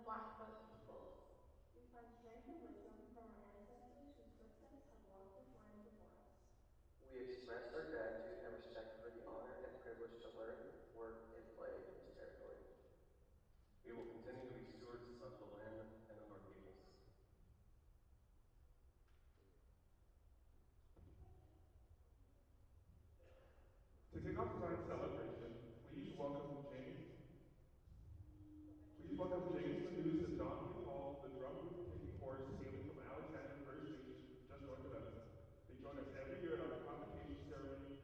Blackfoot peoples. We find strength and wisdom from our ancestors whose footsteps have walked this land before us. We express our gratitude and respect for the honor and privilege to learn, work, and play in this territory. We will continue to be stewards of the land and of our peoples. To kick off tonight's celebration, please welcome James Manews and Don Hall, the drum-kicking horse hailing from Alexander First Station, just north of Evanston. They join us every year at our convocation ceremony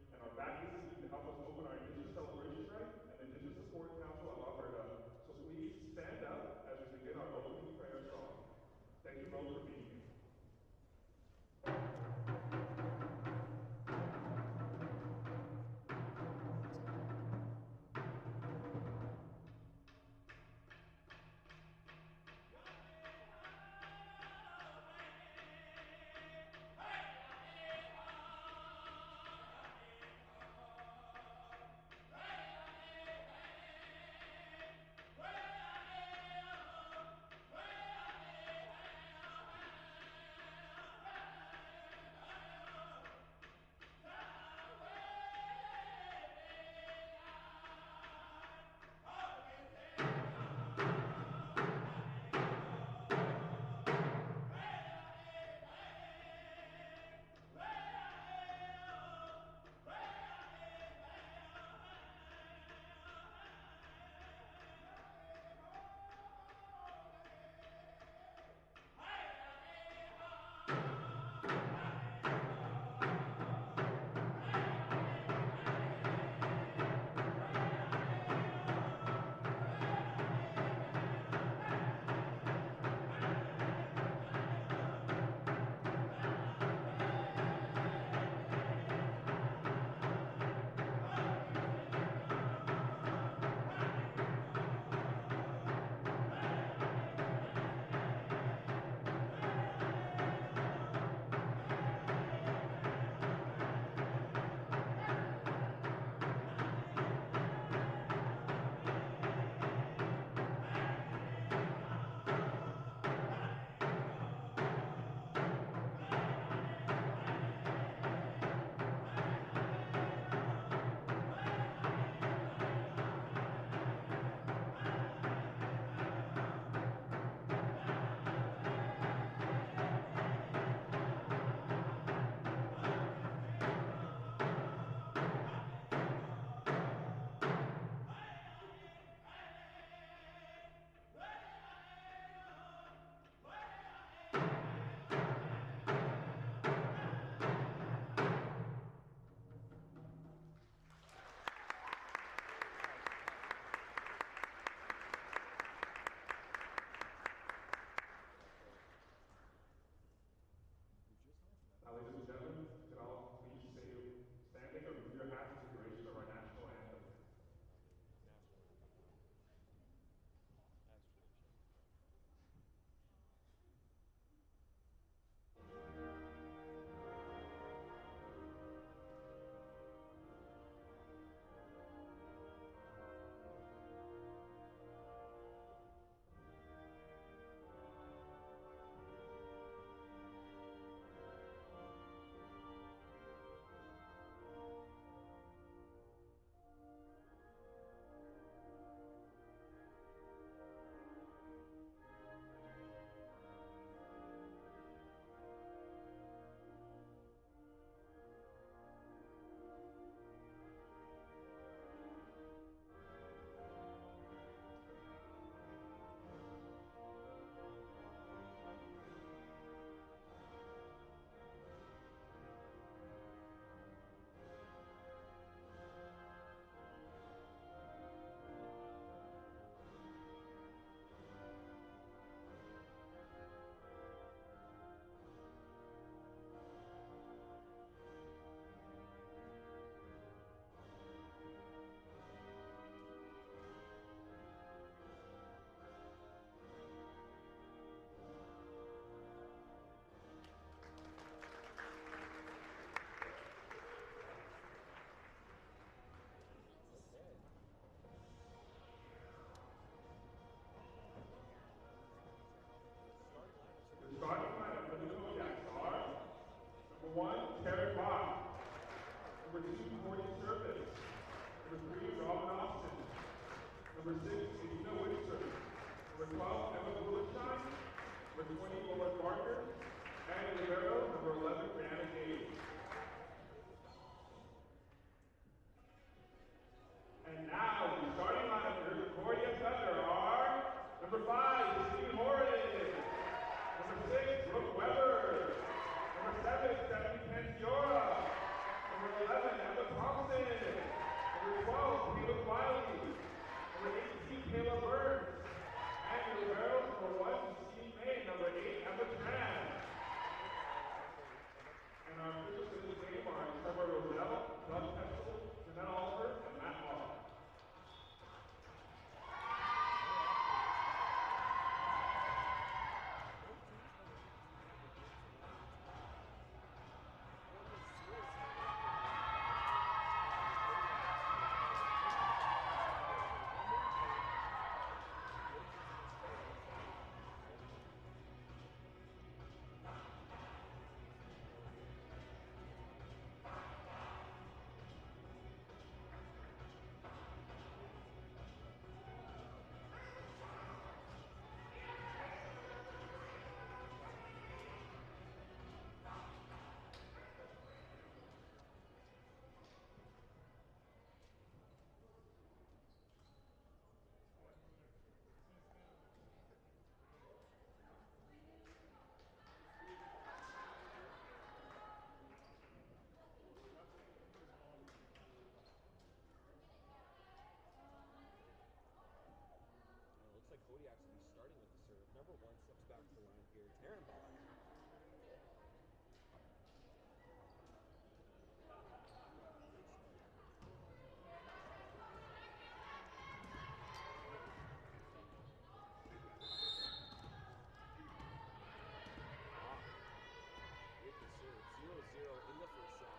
Number 2, Courtney Service. Number 3, Robin Austin. Number 6, Adina Whitson. Number 12, Emma Bullenstein. Number 20, Lois Barker. And Libero, number 11, Brianna Gage. And now, the starting lineup for Concordia Thunder are number 5, Steve Horan. Number 6, Brooke Weber. Number 7, Stephanie Pansiora. Number 11, Emma Thompson. Number 12, Caleb Wiley. Number 18, Kayla Burns. And the Liberals, number 1, Steve May. Number 8, Emma Tran. And our officials for this game are Trevor Roselle, Doug Pestle, Jeanette Oliver, and Matt Law. Looks like Kodiak's will be starting with the serve. Number 1 steps back to the line here. Tarenbach. With the serve. 0-0 in the first set.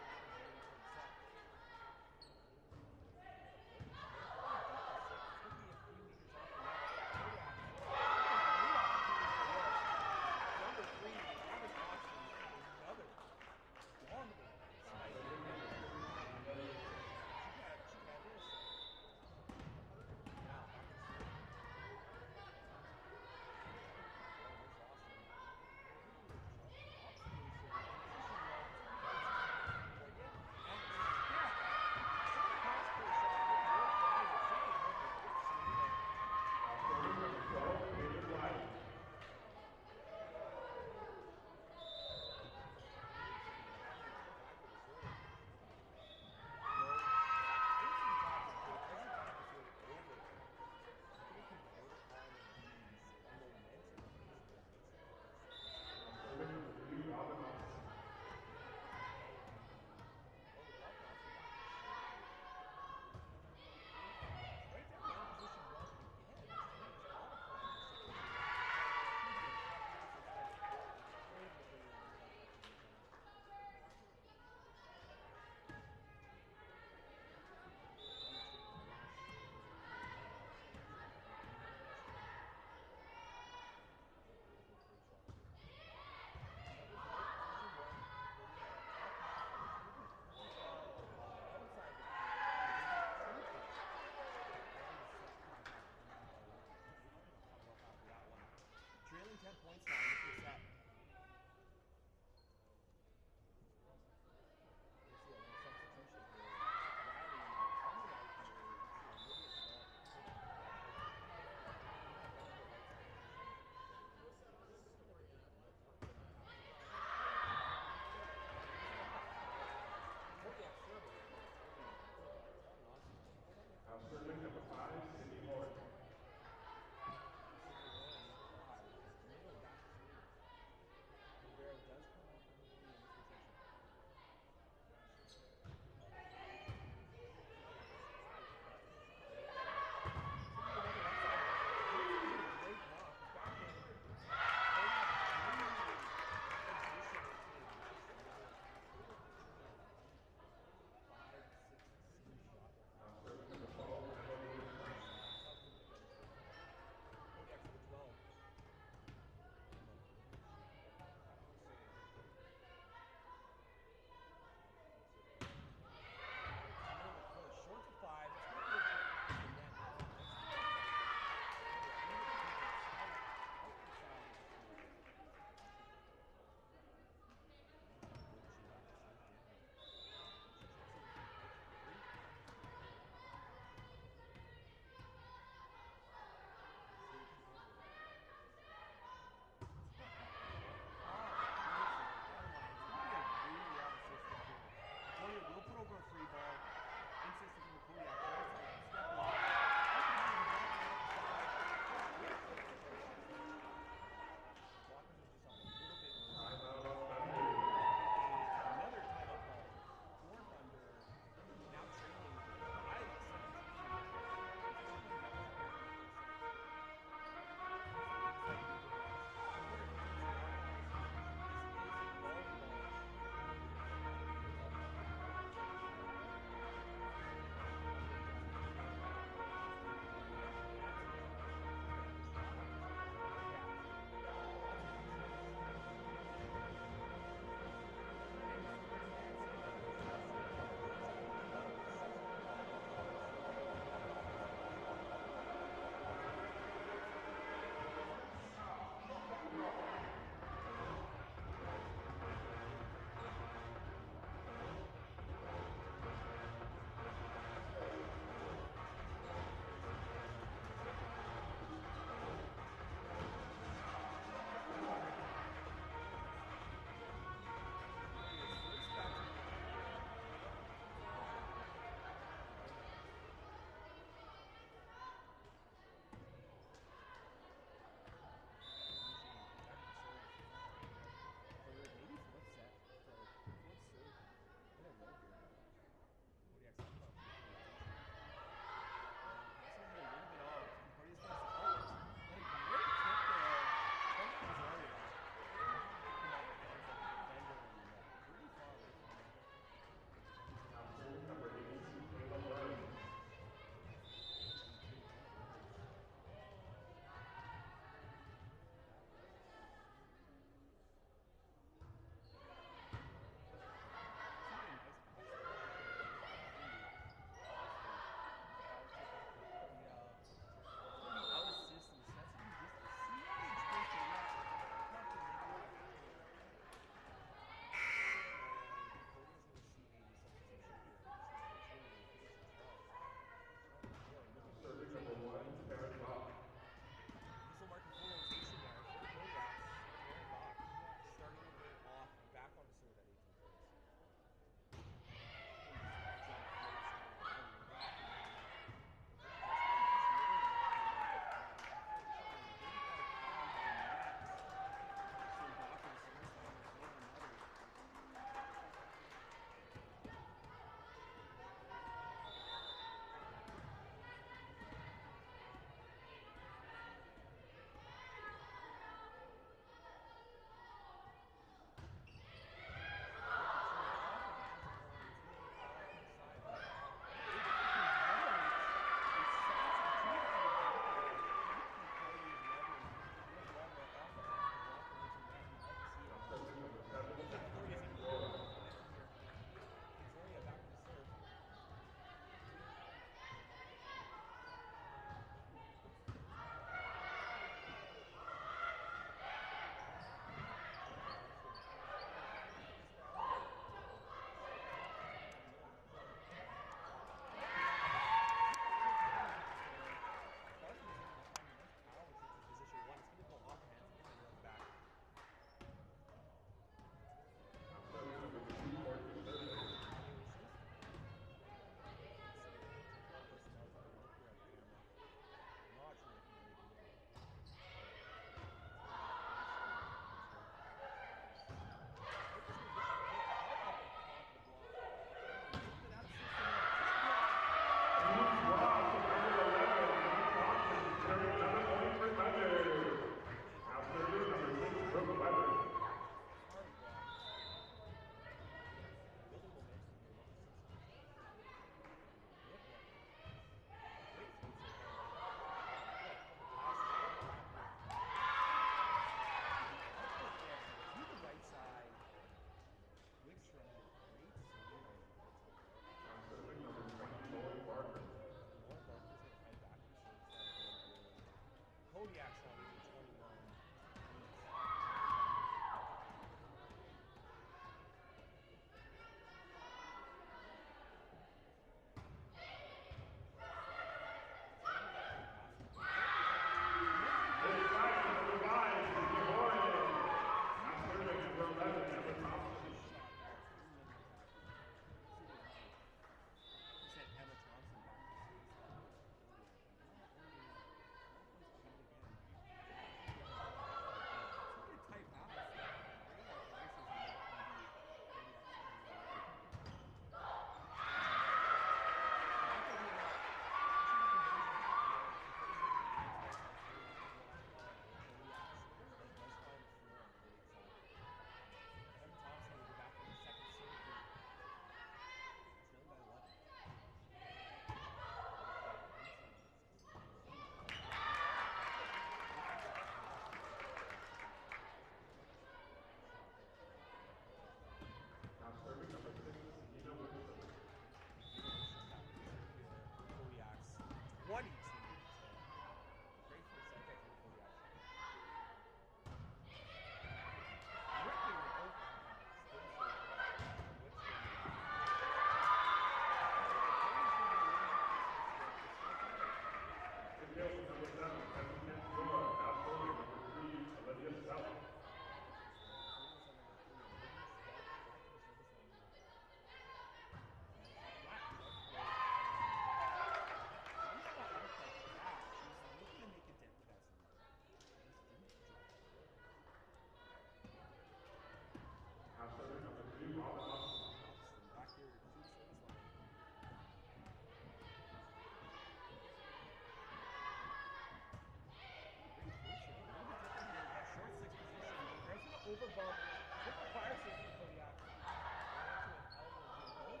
bump. Quick fire save for Kodiak. Going into an elbow here. Both teams out of the first one.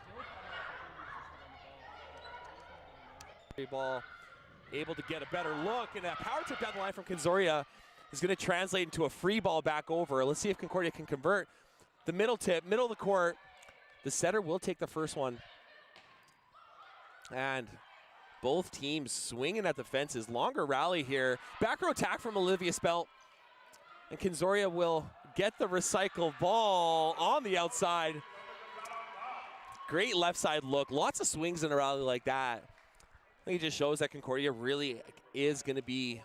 Still finding opportunities to score on the ball. Concordia's not getting those. Ball able to get a better look, and a power tip down the line from Conzoria is going to translate into a free ball back over. Let's see if Concordia can convert. The middle tip, middle of the court. The setter will take the first one. And both teams swinging at the fences. Longer rally here. Back row attack from Olivia Spelt. And Conzoria will get the recycled ball on the outside. Great left side look. Lots of swings in a rally like that. I think it just shows that Concordia really is going to be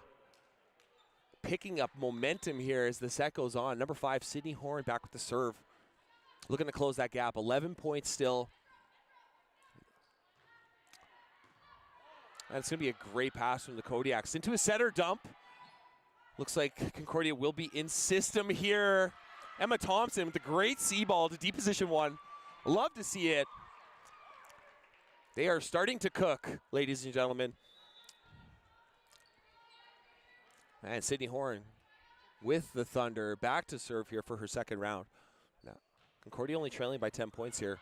picking up momentum here as the set goes on. Number 5, Sydney Horn back with the serve. Looking to close that gap. 11 points still. And it's going to be a great pass from the Kodiaks into a setter dump. Looks like Concordia will be in system here. Emma Thompson with the great C ball to deep position 1. Love to see it. They are starting to cook, ladies and gentlemen. And Sydney Horn with the Thunder back to serve here for her second round. Now, Concordia only trailing by 10 points here.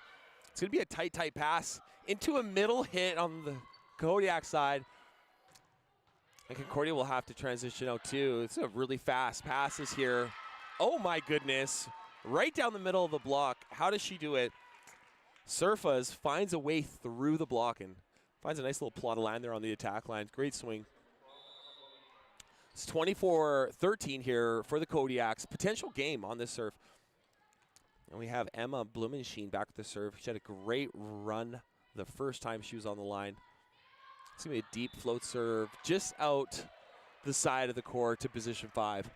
It's going to be a tight pass into a middle hit on the Kodiak side. And Concordia will have to transition out too. It's a really fast passes here. Oh my goodness. Right down the middle of the block. How does she do it? Surfas finds a way through the block and finds a nice little plot of land there on the attack line. Great swing. It's 24-13 here for the Kodiaks. Potential game on this serve. And we have Emma Blumenschien back with the serve. She had a great run the first time she was on the line. It's going to be a deep float serve just out the side of the court to position 5.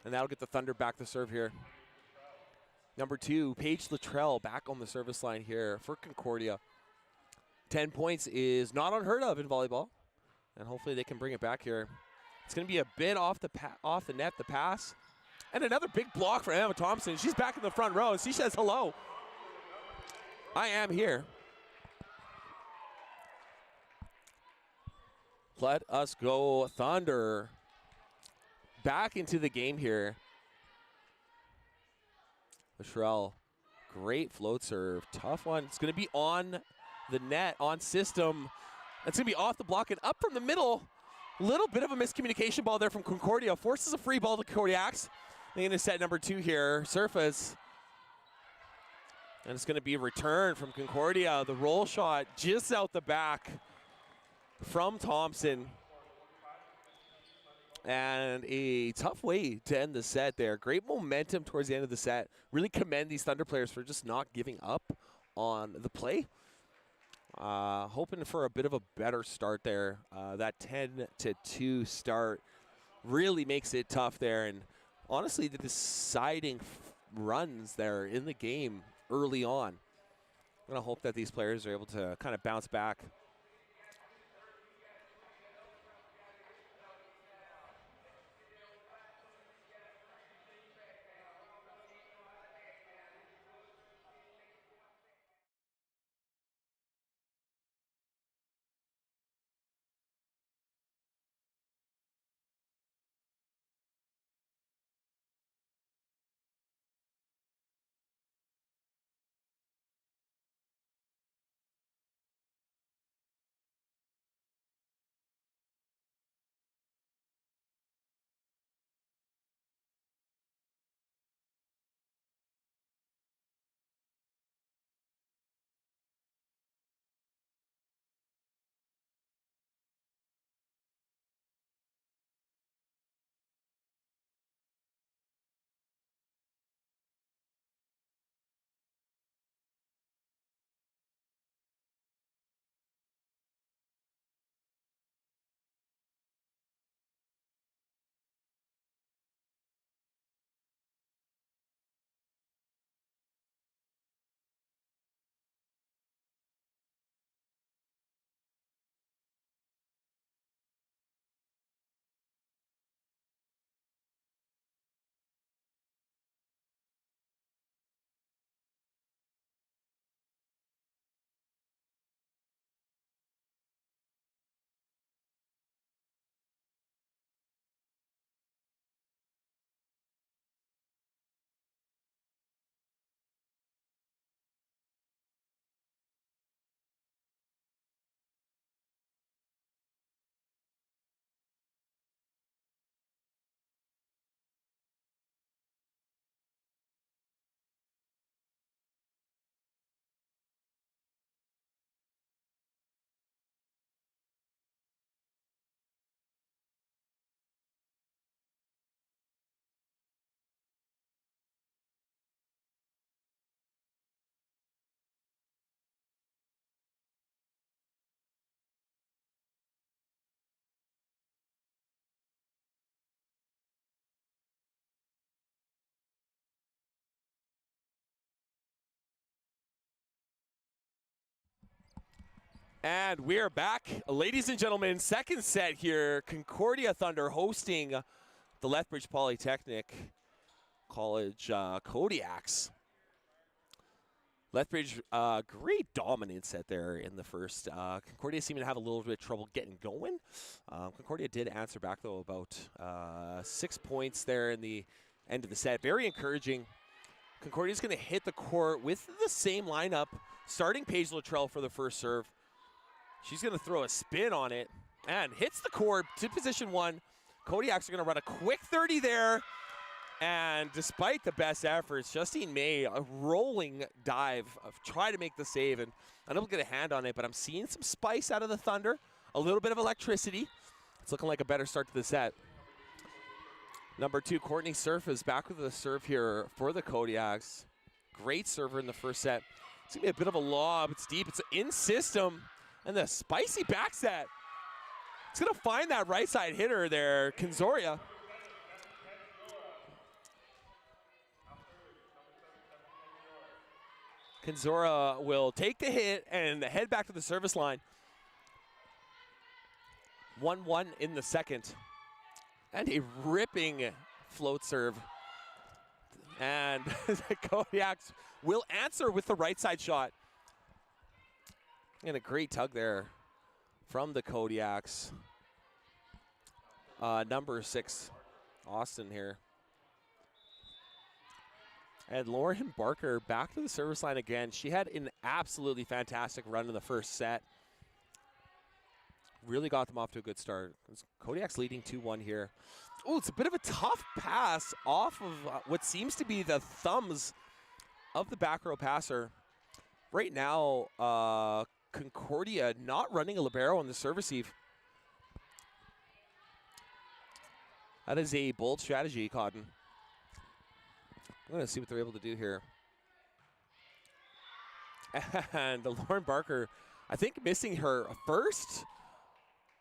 And that'll get the Thunder back to serve here. Number 2, Paige Luttrell back on the service line here for Concordia. 10 points is not unheard of in volleyball. And hopefully they can bring it back here. It's going to be a bit off the net, the pass. And another big block for Emma Thompson. She's back in the front row. She says hello. I am here. Let us go Thunder. Back into the game here. Luttrell, great float serve. Tough one. It's going to be on the net, on system. It's going to be off the block and up from the middle. Little bit of a miscommunication ball there from Concordia. Forces a free ball to Kodiaks. They're going to set number 2 here. Surface. And it's going to be a return from Concordia. The roll shot just out the back from Thompson. And a tough way to end the set there. Great momentum towards the end of the set. Really commend these Thunder players for just not giving up on the play. Hoping for a bit of a better start there. That 10-2 start really makes it tough there. And honestly, the deciding runs there in the game early on. I'm going to hope that these players are able to kind of bounce back. And we are back, ladies and gentlemen. Second set here. Concordia Thunder hosting the Lethbridge Polytechnic College Kodiaks. Lethbridge, great dominant set there in the first. Concordia seemed to have a little bit of trouble getting going. Concordia did answer back, though, about 6 points there in the end of the set. Very encouraging. Concordia's going to hit the court with the same lineup, starting Paige Luttrell for the first serve. She's going to throw a spin on it and hits the court to position one. Kodiaks are going to run a quick 30 there. And despite the best efforts, Justine May, a rolling dive, try to make the save. And I don't get a hand on it, but I'm seeing some spice out of the Thunder. A little bit of electricity. It's looking like a better start to the set. Number 2, Courtney Surf is back with the serve here for the Kodiaks. Great server in the first set. It's going to be a bit of a lob. It's deep. It's in system. And the spicy back set. It's going to find that right side hitter there, Kinzoria. Kinzora will take the hit and head back to the service line. 1-1 in the second. And a ripping float serve. And the Kodiaks will answer with the right side shot. And a great tug there from the Kodiaks. Number 6, Austin here. And Lauren Barker back to the service line again. She had an absolutely fantastic run in the first set. Really got them off to a good start. Kodiak's leading 2-1 here. Oh, it's a bit of a tough pass off of what seems to be the thumbs of the back row passer. Right now, Concordia not running a libero on the serve receive. That is a bold strategy, Cotton. I'm going to see what they're able to do here. And Lauren Barker, I think, missing her first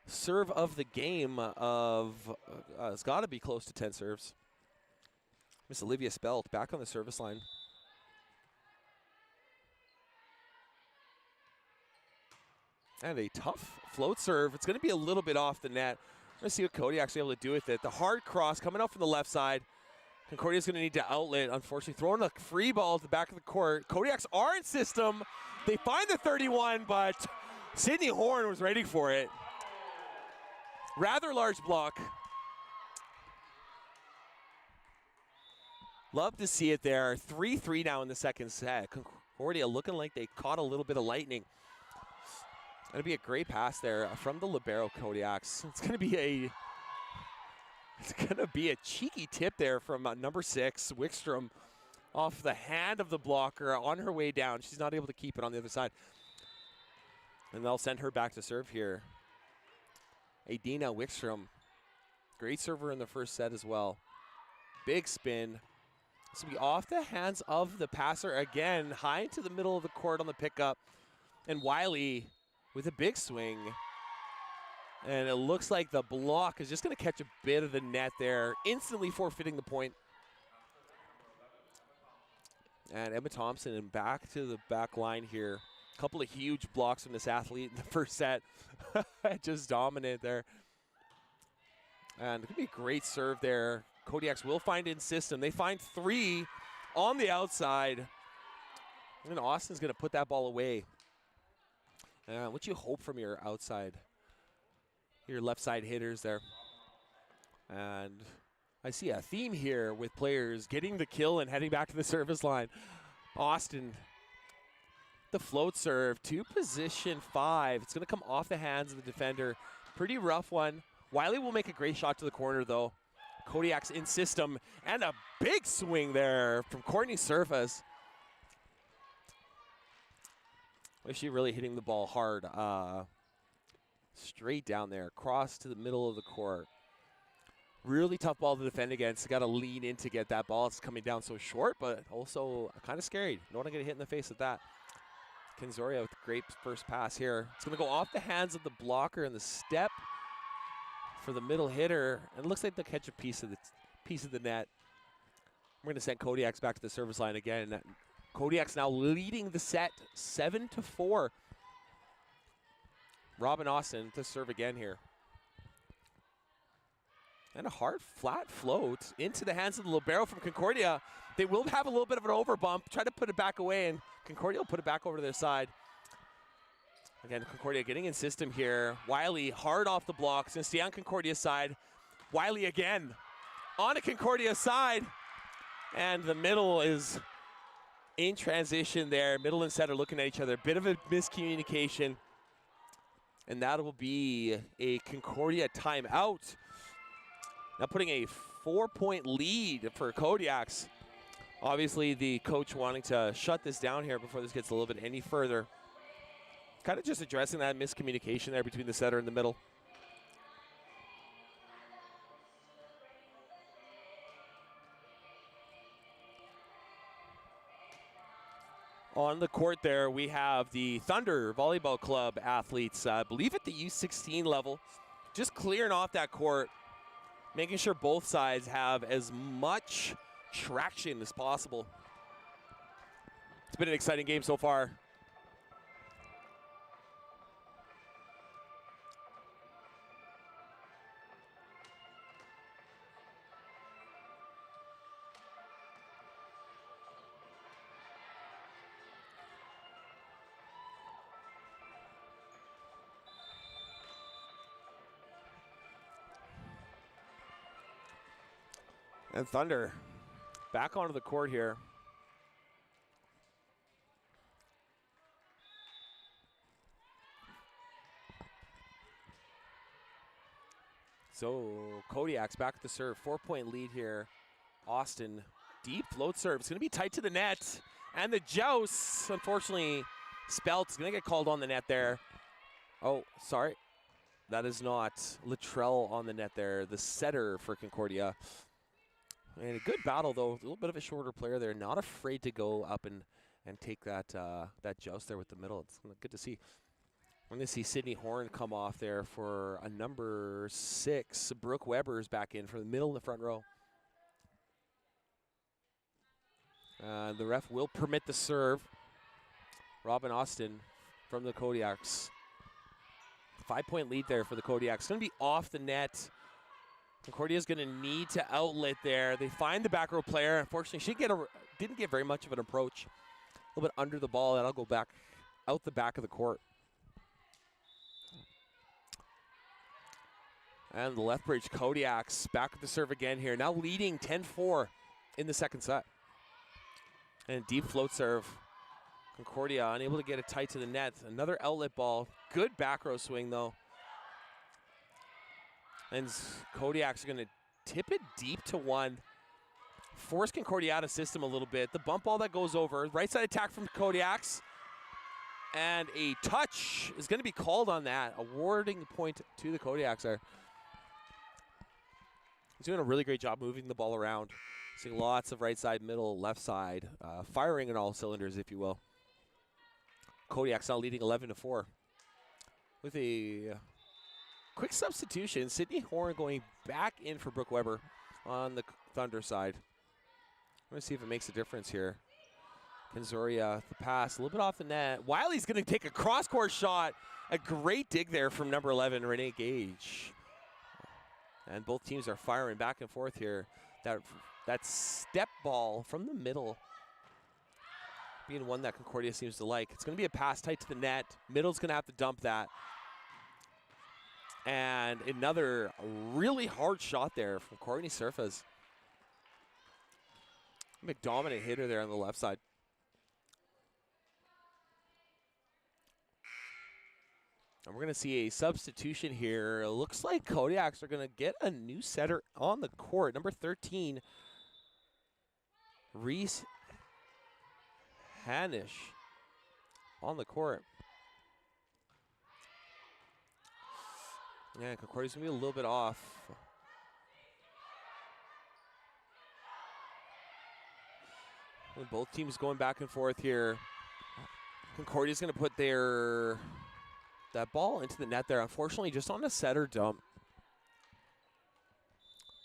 serve of the game of, it's got to be close to 10 serves. Miss Olivia Spelt back on the service line. And a tough float serve. It's going to be a little bit off the net. Let's see what Kodiak's able to do with it. The hard cross coming up from the left side. Concordia's going to need to outlet, unfortunately. Throwing a free ball to the back of the court. Kodiaks are in system. They find the 31, but Sydney Horn was ready for it. Rather large block. Love to see it there. 3-3 now in the second set. Concordia looking like they caught a little bit of lightning. Going to be a great pass there from the libero Kodiaks. It's going to be a cheeky tip there from number 6, Wickstrom, off the hand of the blocker on her way down. She's not able to keep it on the other side. And they'll send her back to serve here. Adina Wickstrom, great server in the first set as well. Big spin. This will be off the hands of the passer again, high into the middle of the court on the pickup. And Wiley with a big swing. And it looks like the block is just going to catch a bit of the net there, instantly forfeiting the point. And Emma Thompson back to the back line here. A couple of huge blocks from this athlete in the first set. Just dominant there. And it could be a great serve there. Kodiaks will find in system. They find 3 on the outside. And Austin's going to put that ball away. What you hope from your outside, your left side hitters there. And I see a theme here with players getting the kill and heading back to the service line. Austin, the float serve to position 5. It's going to come off the hands of the defender. Pretty rough one. Wiley will make a great shot to the corner, though. Kodiak's in system, and a big swing there from Courtney Surface. Was she really hitting the ball hard? Straight down there, cross to the middle of the court. Really tough ball to defend against. Got to lean in to get that ball. It's coming down so short, but also kind of scary. Don't want to get hit in the face with that. Kinzoria with a great first pass here. It's going to go off the hands of the blocker and the step for the middle hitter. And it looks like they'll catch a piece of the net. We're going to send Kodiaks back to the service line again. Kodiaks now leading the set 7-4. Robin Austin to serve again here. And a hard, flat float into the hands of the libero from Concordia. They will have a little bit of an overbump, try to put it back away, and Concordia will put it back over to their side. Again, Concordia getting in system here. Wiley hard off the blocks, going to stay on Concordia's side. Wiley again on to Concordia's side. And the middle is in transition there. Middle and center looking at each other. Bit of a miscommunication. And that will be a Concordia timeout. Now putting a 4-point lead for Kodiaks. Obviously the coach wanting to shut this down here before this gets a little bit any further. Kind of just addressing that miscommunication there between the center and the middle. On the court there, we have the Thunder Volleyball Club athletes, I believe at the U16 level, just clearing off that court, making sure both sides have as much traction as possible. It's been an exciting game so far. And Thunder back onto the court here. So Kodiak's back at the serve, 4-point lead here. Austin, deep float serve. It's going to be tight to the net. And the joust, unfortunately, Spelt's going to get called on the net there. Oh, sorry. That is not Luttrell on the net there, the setter for Concordia. And a good battle, though. A little bit of a shorter player there. Not afraid to go up and take that that joust there with the middle. It's good to see. We're going to see Sydney Horn come off there for a number 6. Brooke Weber's back in for the middle in the front row. The ref will permit the serve. Robin Austin from the Kodiaks. 5-point lead there for the Kodiaks. It's going to be off the net. Concordia's going to need to outlet there. They find the back row player. Unfortunately, she didn't get very much of an approach. A little bit under the ball. That'll go back out the back of the court. And the Lethbridge Kodiaks back at the serve again here. Now leading 10-4 in the second set. And deep float serve. Concordia unable to get it tight to the net. Another outlet ball. Good back row swing though. And Kodiak's are going to tip it deep to 1. Force Concordia out of system a little bit. The bump ball that goes over. Right side attack from Kodiaks. And a touch is going to be called on that. Awarding the point to the Kodiaks there. He's doing a really great job moving the ball around. Seeing lots of right side, middle, left side. Firing in all cylinders, if you will. Kodiak's now leading 11-4. With a quick substitution, Sydney Horn going back in for Brooke Weber on the Thunder side. I'm going to see if it makes a difference here. Kanzoria, the pass, a little bit off the net. Wiley's going to take a cross-court shot. A great dig there from number 11, Renee Gage. And both teams are firing back and forth here. That step ball from the middle being one that Concordia seems to like. It's going to be a pass tight to the net. Middle's going to have to dump that. And another really hard shot there from Courtney Surface. Big dominant hitter there on the left side. And we're going to see a substitution here. It looks like Kodiaks are going to get a new setter on the court. Number 13, Reese Hanish on the court. Yeah, Concordia's going to be a little bit off. With both teams going back and forth here. Concordia's going to put that ball into the net there. Unfortunately, just on a setter dump.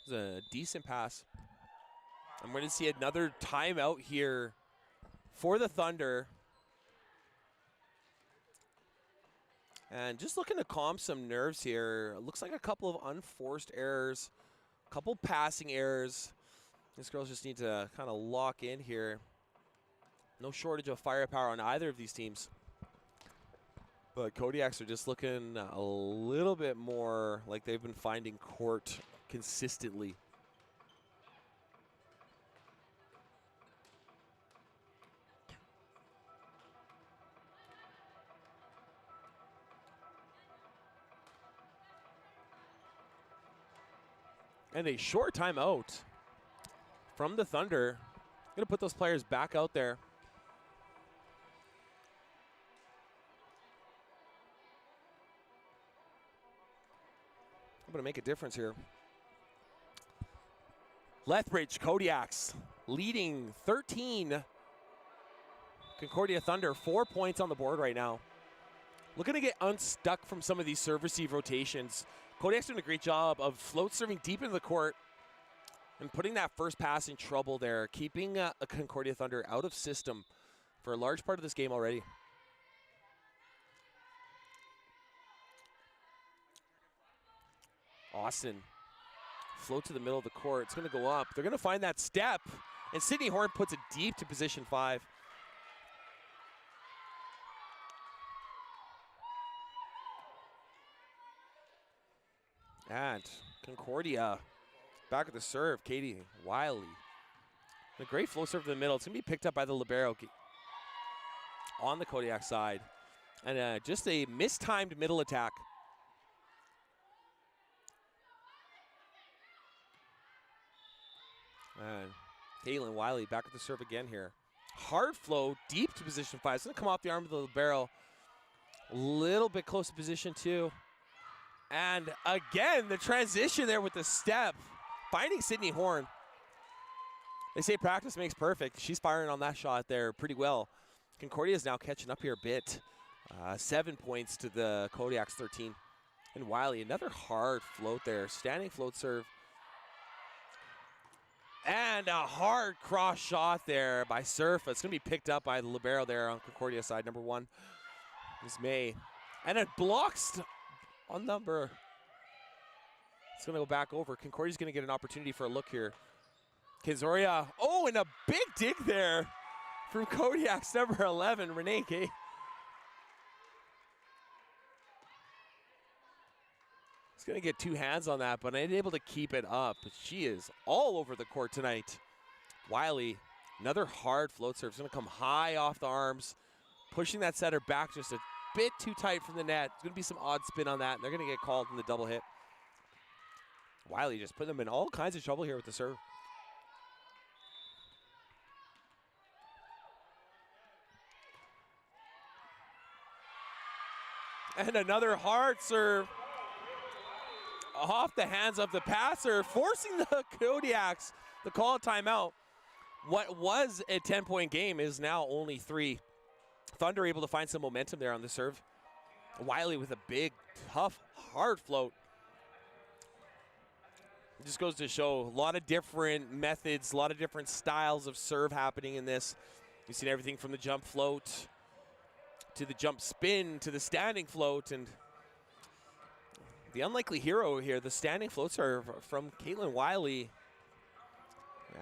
It was a decent pass. I'm going to see another timeout here for the Thunder. And just looking to calm some nerves here. Looks like a couple of unforced errors, a couple passing errors. These girls just need to kind of lock in here. No shortage of firepower on either of these teams. But Kodiaks are just looking a little bit more like they've been finding court consistently. And a short timeout from the Thunder. Going to put those players back out there. I'm going to make a difference here. Lethbridge Kodiaks leading 13. Concordia Thunder 4 points on the board right now. Looking to get unstuck from some of these serve receive rotations. Kodiak's doing a great job of float serving deep into the court and putting that first pass in trouble there, keeping a Concordia Thunder out of system for a large part of this game already. Austin, float to the middle of the court. It's going to go up. They're going to find that step, and Sydney Horn puts it deep to position 5. And Concordia back at the serve. Katie Wiley. A great flow serve to the middle. It's going to be picked up by the libero on the Kodiak side. And just a mistimed middle attack. And Caitlin Wiley back at the serve again here. Hard flow, deep to position 5. It's going to come off the arm of the libero. A little bit close to position 2. And again, the transition there with the step. Finding Sydney Horn. They say practice makes perfect. She's firing on that shot there pretty well. Concordia is now catching up here a bit. 7 points to the Kodiaks 13. And Wiley, another hard float there. Standing float serve. And a hard cross shot there by Surf. It's going to be picked up by the libero there on Concordia side. Number 1 is May. And it blocks on number. It's going to go back over. Concordia's going to get an opportunity for a look here. Kizoria. Oh, and a big dig there from Kodiak's number 11, Renee K. He's going to get 2 hands on that, but ain't able to keep it up. But she is all over the court tonight. Wiley, another hard float serve. It's going to come high off the arms, pushing that setter back just a bit too tight from the net. There's going to be some odd spin on that, and they're going to get called in the double hit. Wiley just putting them in all kinds of trouble here with the serve. And another hard serve off the hands of the passer, forcing the Kodiaks to call a timeout. What was a 10-point game is now only 3. Thunder able to find some momentum there on the serve. Wiley with a big, tough, hard float. It just goes to show a lot of different methods, a lot of different styles of serve happening in this. You've seen everything from the jump float to the jump spin to the standing float, and the unlikely hero here, the standing float serve from Caitlin Wiley.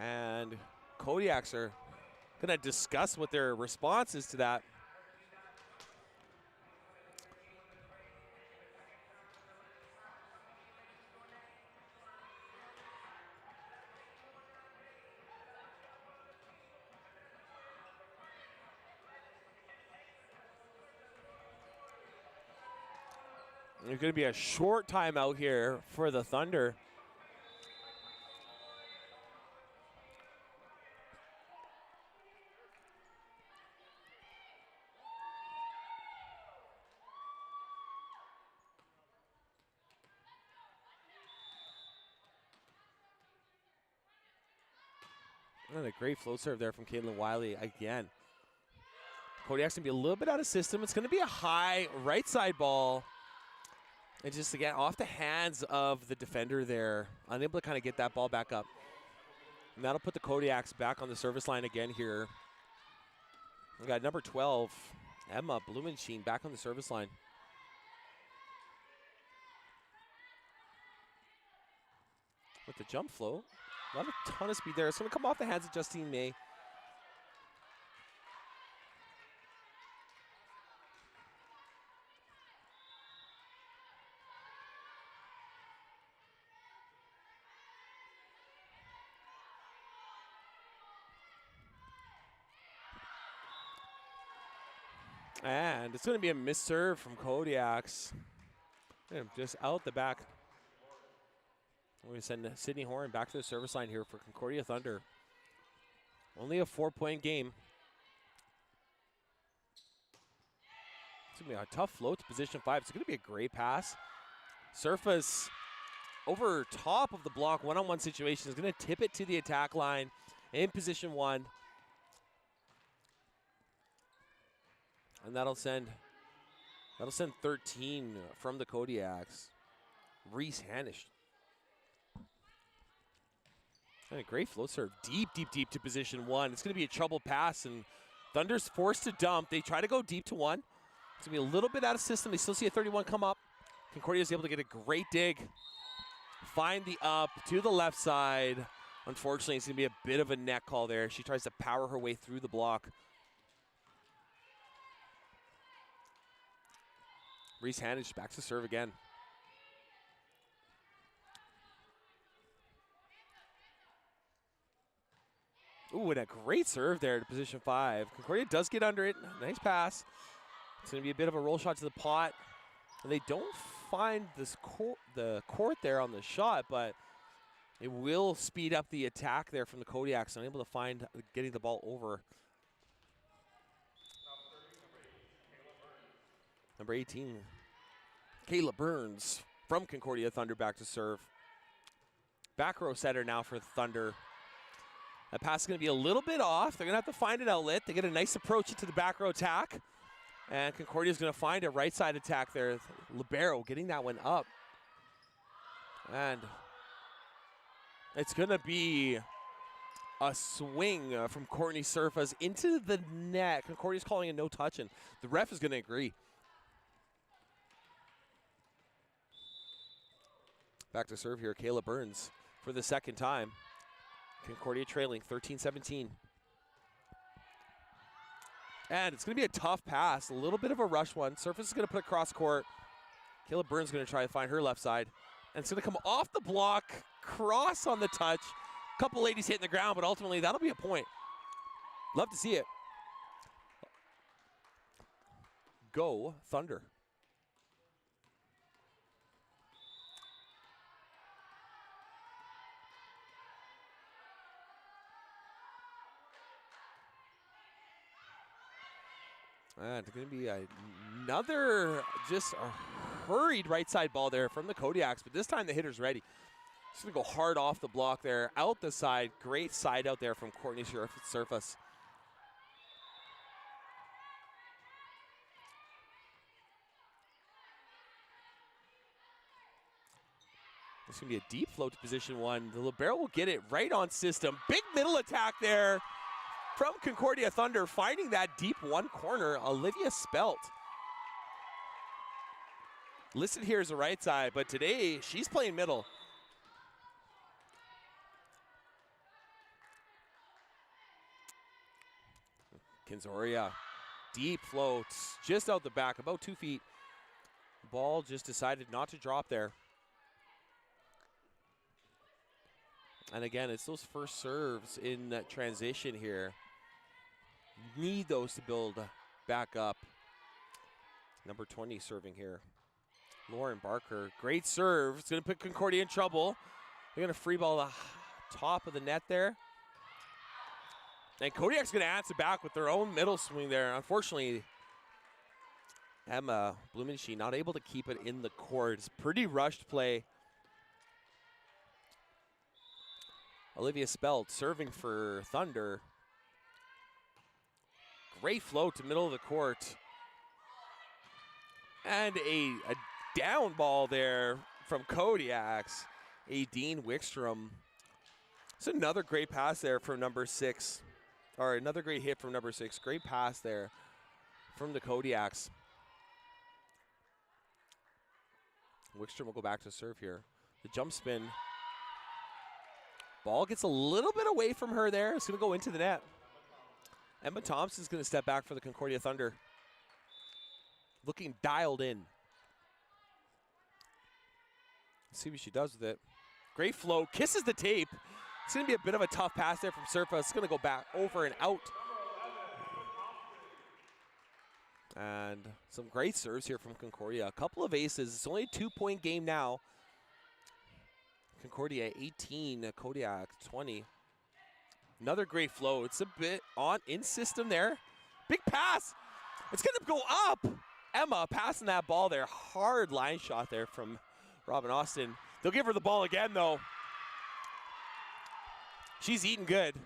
And Kodiaks are going to discuss what their response is to that. There's going to be a short timeout here for the Thunder. And a great float serve there from Caitlin Wiley again. Kodiak's going to be a little bit out of system. It's going to be a high right side ball. And just, again, off the hands of the defender there. Unable to kind of get that ball back up. And that'll put the Kodiaks back on the service line again here. We got number 12, Emma Blumensheen, back on the service line. with the jump float. Not a ton of speed there. It's going to come off the hands of Justine May. And it's going to be a missed serve from Kodiaks. Just out the back. We're going to send Sydney Horan back to the service line here for Concordia Thunder. Only a 4-point game. It's going to be a tough float to position 5. It's going to be a great pass. Surface over top of the block, one-on-one situation, is going to tip it to the attack line in position 1. And that'll send 13 from the Kodiaks. Reese Hanish. And a great float serve, deep to position 1. It's going to be a trouble pass, and Thunder's forced to dump. They try to go deep to 1. It's going to be a little bit out of system. They still see a 31 come up. Concordia is able to get a great dig. Find the up to the left side. Unfortunately, it's going to be a bit of a net call there. She tries to power her way through the block. Reese Hanish back to serve again. Ooh, and a great serve there to position 5. Concordia does get under it. Nice pass. It's going to be a bit of a roll shot to the pot. And they don't find the court there on the shot, but it will speed up the attack there from the Kodiaks. Unable to find getting the ball over. Number 18, Kayla Burns from Concordia Thunder back to serve. Back row setter now for the Thunder. That pass is going to be a little bit off. They're going to have to find an outlet. They get a nice approach into the back row attack. And Concordia is going to find a right side attack there. Libero getting that one up. And it's going to be a swing from Courtney Surface into the net. Concordia's calling a no touch, and the ref is going to agree. Back to serve here, Kayla Burns for the second time. Concordia trailing 13-17. And it's going to be a tough pass, a little bit of a rush one. Surface is going to put it cross court. Kayla Burns is going to try to find her left side. And it's going to come off the block, cross on the touch. A couple ladies hitting the ground, but ultimately that'll be a point. Love to see it. Go Thunder. And it's going to be another just a hurried right side ball there from the Kodiaks, but this time the hitter's ready. Just going to go hard off the block there, out the side. Great side out there from Courtney Surface. It's going to be a deep float to position 1. The libero will get it right on system. Big middle attack there from Concordia Thunder, finding that deep 1 corner, Olivia Spelt. Listed here as a right side, but today she's playing middle. Kinzoria, deep floats, just out the back, about 2 feet. Ball just decided not to drop there. And again, it's those first serves in transition here. Need those to build back up. Number 20 serving here. Lauren Barker, great serve. It's going to put Concordia in trouble. They're going to free ball the top of the net there. And Kodiak's going to answer back with their own middle swing there. Unfortunately, Emma Blumensheen not able to keep it in the court. It's pretty rushed play. Olivia Spelt serving for Thunder. Great float to middle of the court. And a down ball there from Kodiaks. Dean Wickstrom. It's another great pass there from number 6. Or another great hit from number 6. Great pass there from the Kodiaks. Wickstrom will go back to serve here. The jump spin Ball gets a little bit away from her there. It's going to go into the net. Emma Thompson's going to step back for the Concordia Thunder. Looking dialed in. Let's see what she does with it. Great flow, kisses the tape. It's going to be a bit of a tough pass there from Surfa. It's going to go back over and out. And some great serves here from Concordia. A couple of aces. It's only a 2-point game now. Concordia 18, Kodiak 20. Another great flow. It's a bit on in system there. Big pass. It's going to go up. Emma passing that ball there. Hard line shot there from Robin Austin. They'll give her the ball again, though. She's eating good.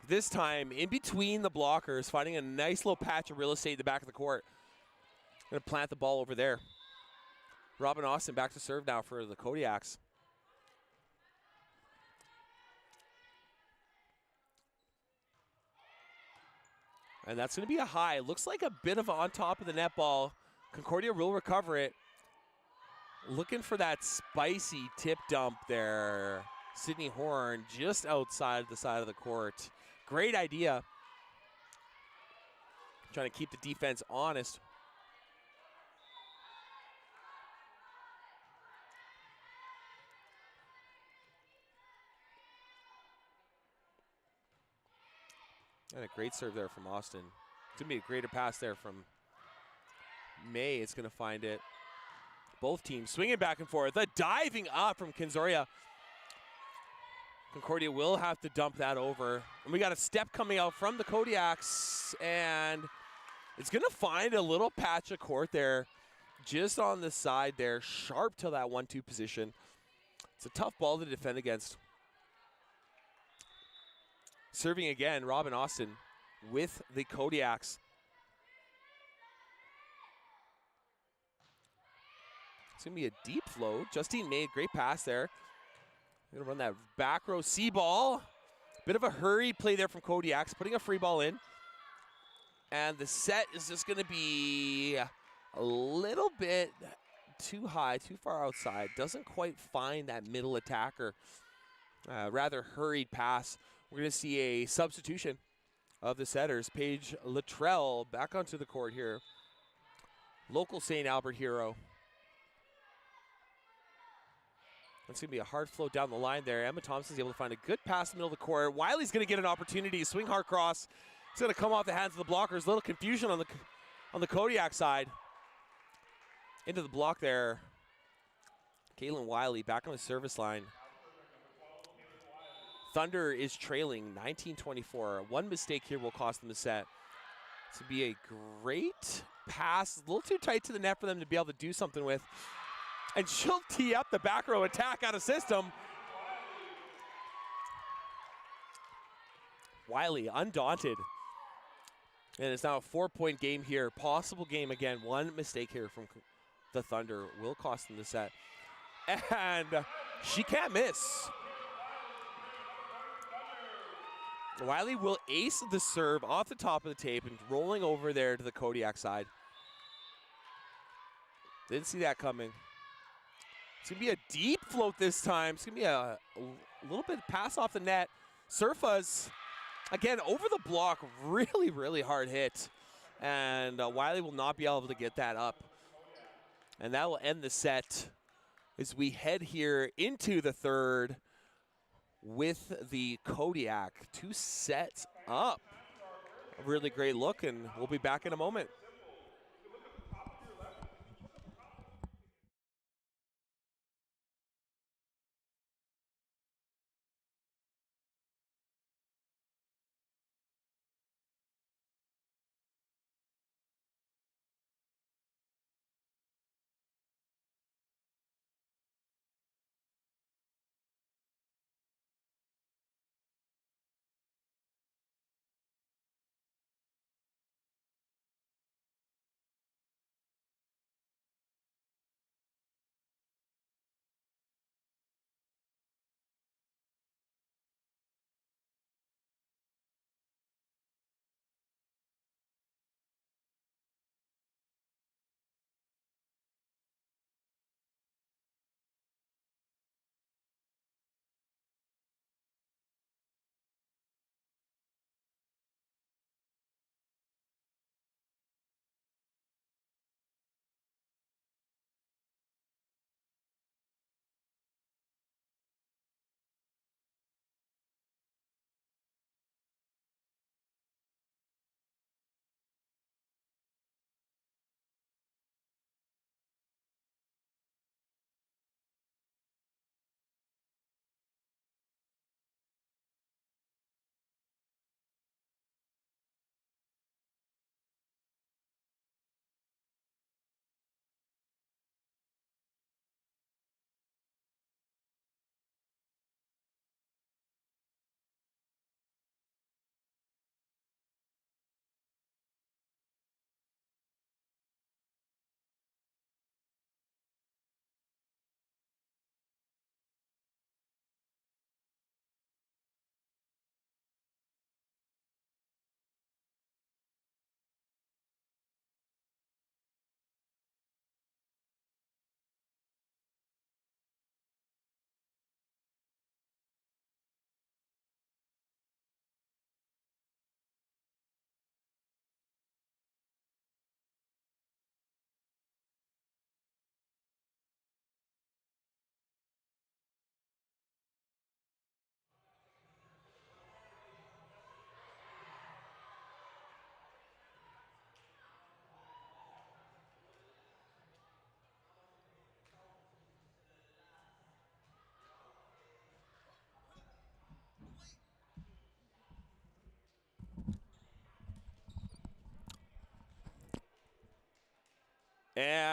This time, in between the blockers, finding a nice little patch of real estate in the back of the court. Going to plant the ball over there. Robin Austin back to serve now for the Kodiaks. And that's going to be a high. Looks like a bit of on top of the net ball. Concordia will recover it. Looking for that spicy tip dump there. Sydney Horn just outside the side of the court. Great idea. Trying to keep the defense honest. And a great serve there from Austin. It's going to be a greater pass there from May. It's going to find it. Both teams swinging back and forth. The diving up from Kinzoria. Concordia will have to dump that over. And we got a step coming out from the Kodiaks. And it's going to find a little patch of court there. Just on the side there. Sharp to that 1-2 position. It's a tough ball to defend against. Serving again, Robin Austin with the Kodiaks. It's going to be a deep flow. Justine made great pass there. Going to run that back row C ball. Bit of a hurried play there from Kodiaks, putting a free ball in. And the set is just going to be a little bit too high, too far outside. Doesn't quite find that middle attacker. Rather hurried pass. We're going to see a substitution of the setters. Paige Luttrell back onto the court here. Local St. Albert hero. It's going to be a hard flow down the line there. Emma Thompson's able to find a good pass in the middle of the court. Wiley's going to get an opportunity. Swing hard cross. It's going to come off the hands of the blockers. Little confusion on the Kodiak side. Into the block there. Caitlin Wiley back on the service line. Thunder is trailing 19-24. One mistake here will cost them the set. This would be a great pass. A little too tight to the net for them to be able to do something with. And she'll tee up the back row attack out of system. Wiley undaunted. And it's now a 4-point game here. Possible game again. One mistake here from the Thunder will cost them the set. And she can't miss. Wiley will ace the serve off the top of the tape and rolling over there to the Kodiak side. Didn't see that coming. It's going to be a deep float this time. It's going to be a little bit pass off the net. Surfa's, again, over the block. Really, really hard hit. And Wiley will not be able to get that up. And that will end the set as we head here into the third with the Kodiak. 2 sets up. A really great look, and we'll be back in a moment.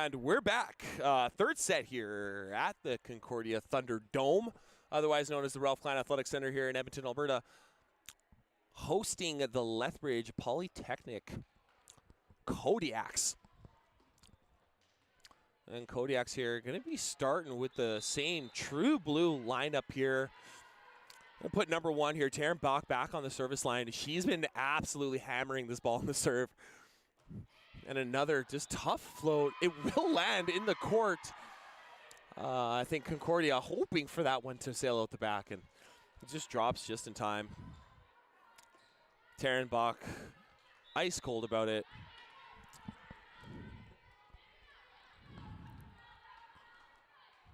And we're back. Third set here at the Concordia Thunderdome, otherwise known as the Ralph Klein Athletic Center here in Edmonton, Alberta, hosting the Lethbridge Polytechnic Kodiaks. And Kodiaks here going to be starting with the same true blue lineup here. I'll put number 1 here, Taryn Bach, back on the service line. She's been absolutely hammering this ball in the serve. And another just tough float. It will land in the court. I think Concordia hoping for that one to sail out the back, and it just drops just in time. Taryn Bach, ice cold about it.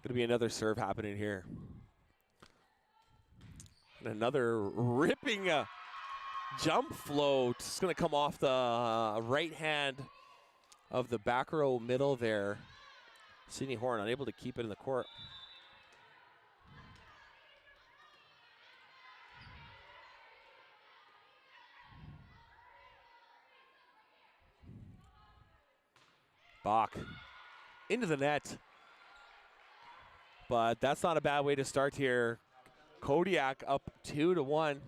Going to be another serve happening here. And another ripping jump float. It's going to come off the right hand of the back row middle there. Sydney Horn unable to keep it in the court. Bach into the net. But that's not a bad way to start here. Kodiak up 2-1.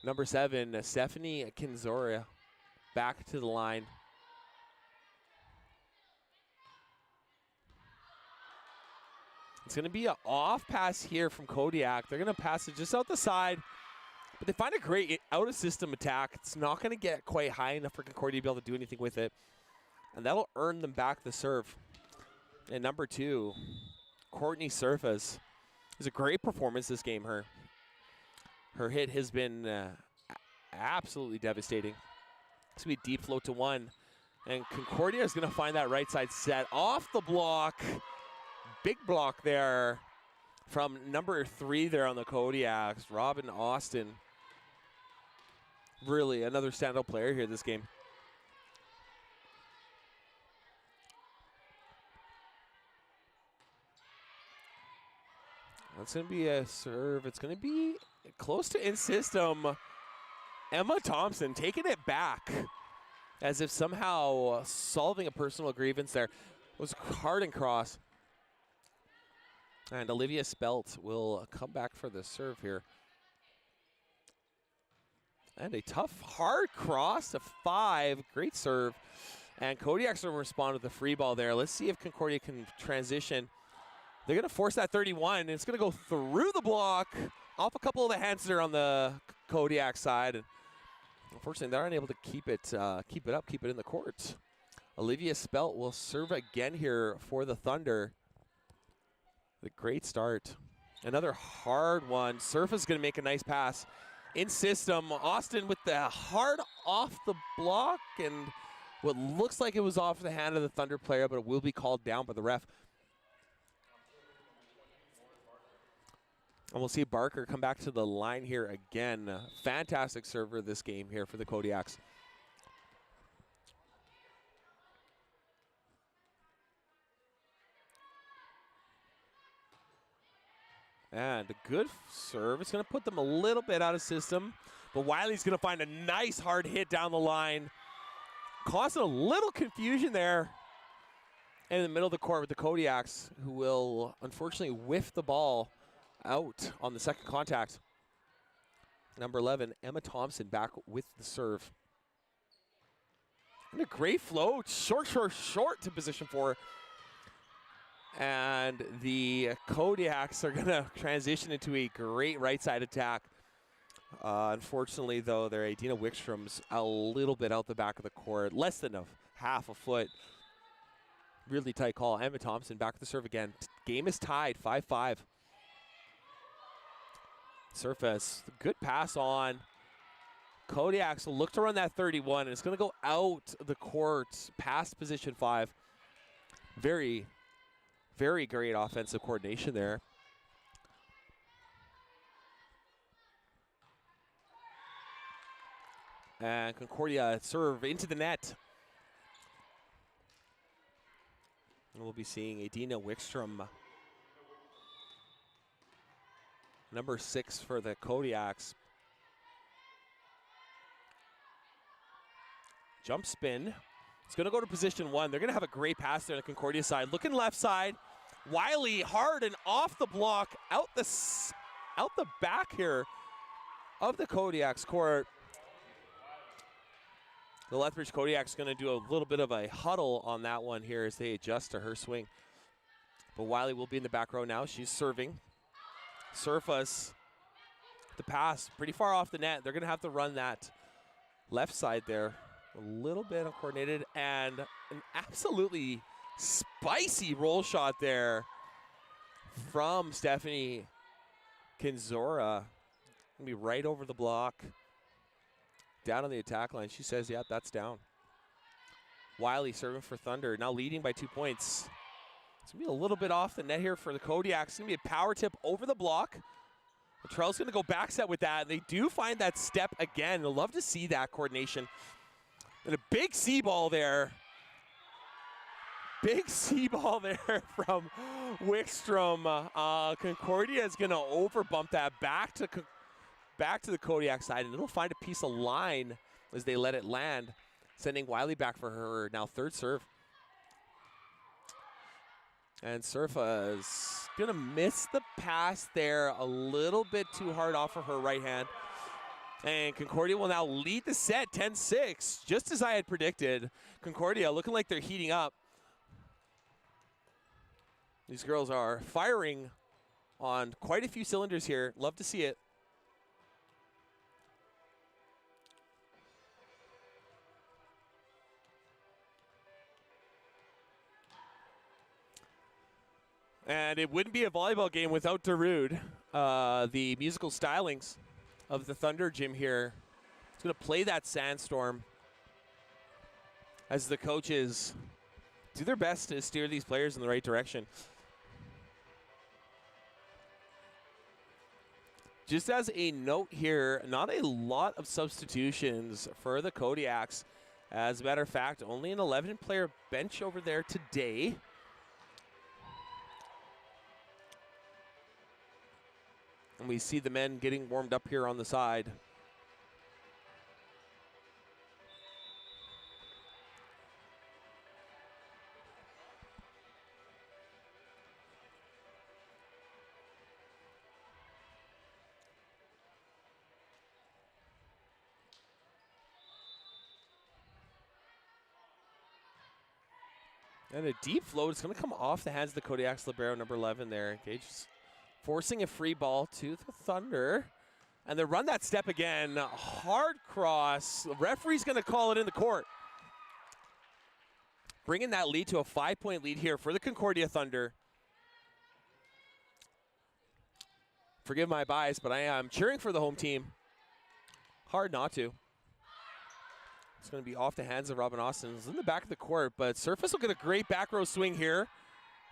Number 7, Stephanie Kinzoria, back to the line. It's going to be an off pass here from Kodiak. They're going to pass it just out the side, but they find a great out-of-system attack. It's not going to get quite high enough for Concordia to be able to do anything with it, and that'll earn them back the serve. And number 2, Courtney Surface. It was a great performance this game. Her hit has been absolutely devastating. It's going to be deep float to 1, and Concordia is going to find that right side set off the block. Big block there from number 3 there on the Kodiaks, Robin Austin. Really another standout player here this game. That's going to be a serve. It's going to be close to in system. Emma Thompson taking it back as if somehow solving a personal grievance there. It was hard and cross. And Olivia Spelt will come back for the serve here. And a tough, hard cross to 5. Great serve. And Kodiak's going to respond with a free ball there. Let's see if Concordia can transition. They're going to force that 31, and it's going to go through the block, off a couple of the hands there on the Kodiak side. And unfortunately, they're unable to keep it in the court. Olivia Spelt will serve again here for the Thunder. The great start. Another hard one. Surf is going to make a nice pass. In system, Austin with the hard off the block, and what looks like it was off the hand of the Thunder player, but it will be called down by the ref. And we'll see Barker come back to the line here again. Fantastic server this game here for the Kodiaks. And a good serve. It's going to put them a little bit out of system, but Wiley's going to find a nice hard hit down the line. Causing a little confusion there in the middle of the court with the Kodiaks, who will unfortunately whiff the ball out on the second contact. Number 11, Emma Thompson, back with the serve. And a great float, short to position 4. And the Kodiaks are going to transition into a great right side attack. Unfortunately, though, their Adina Wickstrom's a little bit out the back of the court, less than a half a foot. Really tight call. Emma Thompson back to the serve again. Game is tied, 5-5. Surface, good pass on. Kodiaks will look to run that 31, and it's going to go out the court past position 5. Very, very great offensive coordination there. And Concordia serve into the net. And we'll be seeing Adina Wickstrom, number 6 for the Kodiaks. Jump spin. It's going to go to position 1. They're going to have a great pass there on the Concordia side. Looking left side. Wiley hard and off the block, out the back here of the Kodiak's court. The Lethbridge Kodiak's going to do a little bit of a huddle on that one here as they adjust to her swing. But Wiley will be in the back row now. She's serving. Surface, the pass, pretty far off the net. They're going to have to run that left side there. A little bit uncoordinated, and an absolutely spicy roll shot there from Stephanie Kinzora. Gonna be right over the block, down on the attack line. She says, yeah, that's down. Wiley serving for Thunder, now leading by 2 points. It's gonna be a little bit off the net here for the Kodiaks. It's gonna be a power tip over the block. Latrell's gonna go back set with that. They do find that step again. I'd love to see that coordination. And a big C ball there. Big C ball there from Wickstrom. Concordia is going to overbump that back to the Kodiak side, and it'll find a piece of line as they let it land, sending Wiley back for her now third serve. And Surfa is going to miss the pass there a little bit too hard off of her right hand. And Concordia will now lead the set 10-6, just as I had predicted. Concordia looking like they're heating up. These girls are firing on quite a few cylinders here. Love to see it. And it wouldn't be a volleyball game without Darude. The musical stylings of the Thunder gym here. It's going to play that Sandstorm as the coaches do their best to steer these players in the right direction. Just as a note here, not a lot of substitutions for the Kodiaks. As a matter of fact, only an 11-player bench over there today. And we see the men getting warmed up here on the side. And a deep float is going to come off the hands of the Kodiaks libero, number 11 there. Gage forcing a free ball to the Thunder. And they run that step again. Hard cross. The referee's going to call it in the court. Bringing that lead to a 5-point lead here for the Concordia Thunder. Forgive my bias, but I am cheering for the home team. Hard not to. It's going to be off the hands of Robin Austin. It's in the back of the court, but Surface will get a great back row swing here.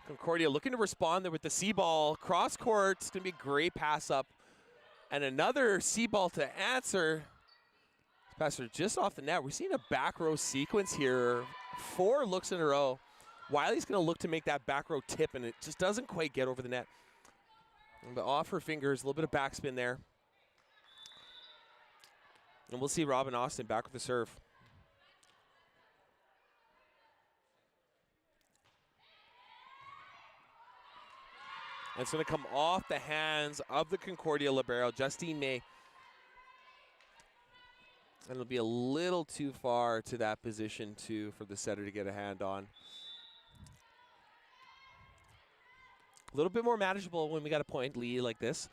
Concordia looking to respond there with the C-ball. Cross court, it's going to be a great pass up. And another C-ball to answer. Passer just off the net. We're seeing a back row sequence here. 4 looks in a row. Wiley's going to look to make that back row tip, and it just doesn't quite get over the net. But off her fingers, a little bit of backspin there. And we'll see Robin Austin back with the serve. And it's going to come off the hands of the Concordia libero, Justine May. And it'll be a little too far to that position for the setter to get a hand on. A little bit more manageable when we got a point lead like this.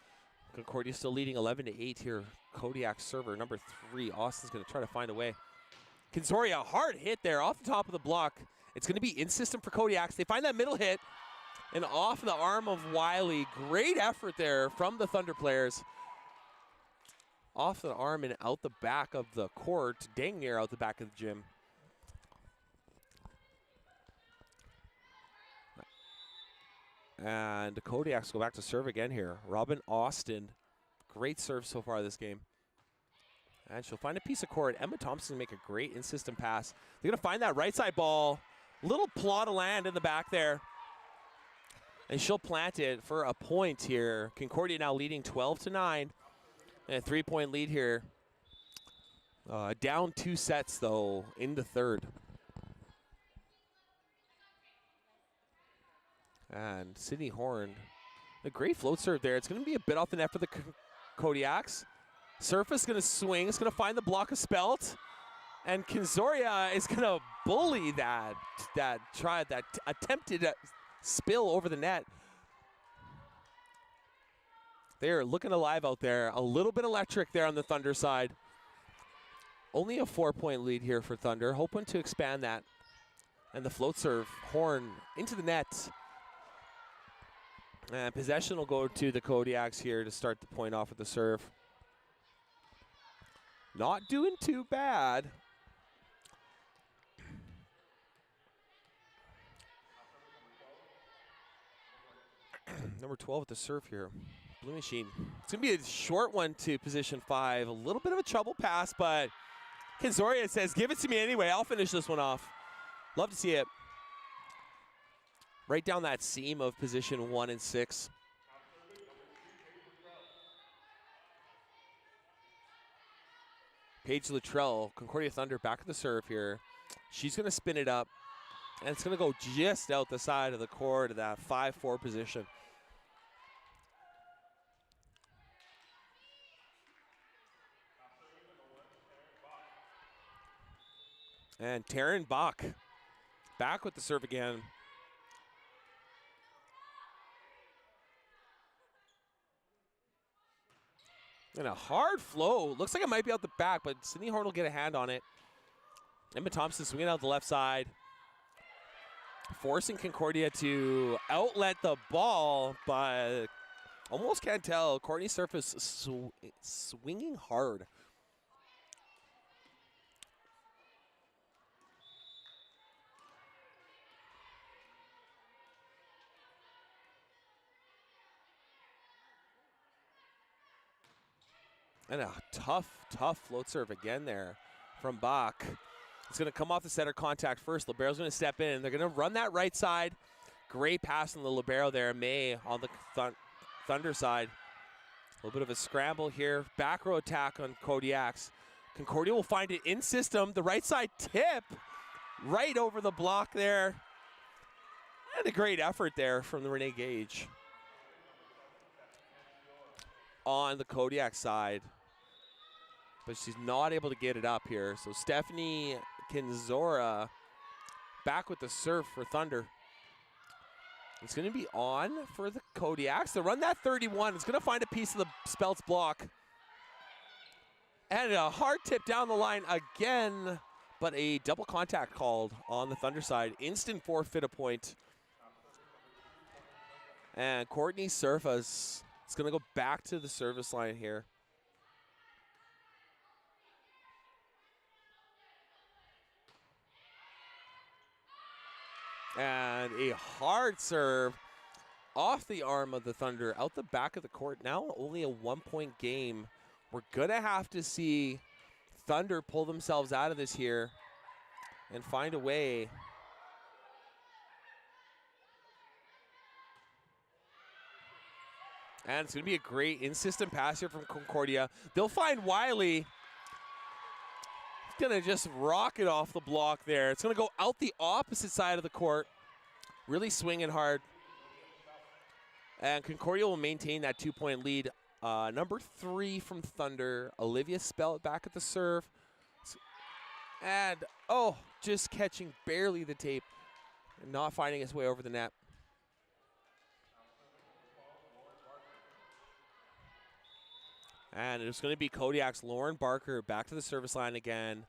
Concordia still leading 11-8 here. Kodiak server number 3. Austin's going to try to find a way. Kinzoria, hard hit there off the top of the block. It's going to be in system for Kodiaks. They find that middle hit. And off the arm of Wiley. Great effort there from the Thunder players. Off the arm and out the back of the court. Dang near out the back of the gym. And the Kodiaks go back to serve again here. Robin Austin. Great serve so far this game. And she'll find a piece of court. Emma Thompson make a great in-system pass. They're going to find that right side ball. Little plot of land in the back there. And she'll plant it for a point here. Concordia now leading 12-9. And a 3-point lead here. Down 2 sets, though, in the third. And Sydney Horn, a great float serve there. It's going to be a bit off the net for the Kodiaks. Surface going to swing. It's going to find the block of Spelt. And Kinzoria is going to bully that attempted spill over the net. They're looking alive out there. A little bit electric there on the Thunder side. Only a 4-point lead here for Thunder. Hoping to expand that. And the float serve, Horn into the net. And possession will go to the Kodiaks here to start the point off with the serve. Not doing too bad. Number 12 at the serve here. Blue Machine. It's going to be a short one to position 5. A little bit of a trouble pass, but Kinzoria says, give it to me anyway. I'll finish this one off. Love to see it. Right down that seam of position 1 and 6. Paige Luttrell, Concordia Thunder back at the serve here. She's going to spin it up, and it's going to go just out the side of the court to that 5-4 position. And Taryn Bach back with the serve again. And a hard flow. Looks like it might be out the back, but Sydney Horn will get a hand on it. Emma Thompson swinging out the left side. Forcing Concordia to outlet the ball, but almost can't tell. Courtney Surface swinging hard. And a tough float serve again there from Bach. It's going to come off the center contact first. Libero's going to step in. They're going to run that right side. Great pass on the Libero there. May on the Thunder side. A little bit of a scramble here. Back row attack on Kodiaks. Concordia will find it in system. The right side tip right over the block there. And a great effort there from the Renee Gage on the Kodiak side. But she's not able to get it up here. So Stephanie Kinzora back with the serve for Thunder. It's going to be on for the Kodiaks. They run that 31. It's going to find a piece of the Spelt's block. And a hard tip down the line again, but a double contact called on the Thunder side. Instant forfeit a point. And Courtney Surface is going to go back to the service line here. And a hard serve off the arm of the Thunder, out the back of the court. Now only a 1-point game. We're going to have to see Thunder pull themselves out of this here and find a way. And it's going to be a great in-system pass here from Concordia. They'll find Wiley. He's going to just rock it off the block there. It's going to go out the opposite side of the court. Really swinging hard. And Concordia will maintain that 2-point lead. Number 3 from Thunder, Olivia Spelt back at the serve. And, oh, just catching barely the tape and not finding his way over the net. And it's going to be Kodiak's Lauren Barker back to the service line again.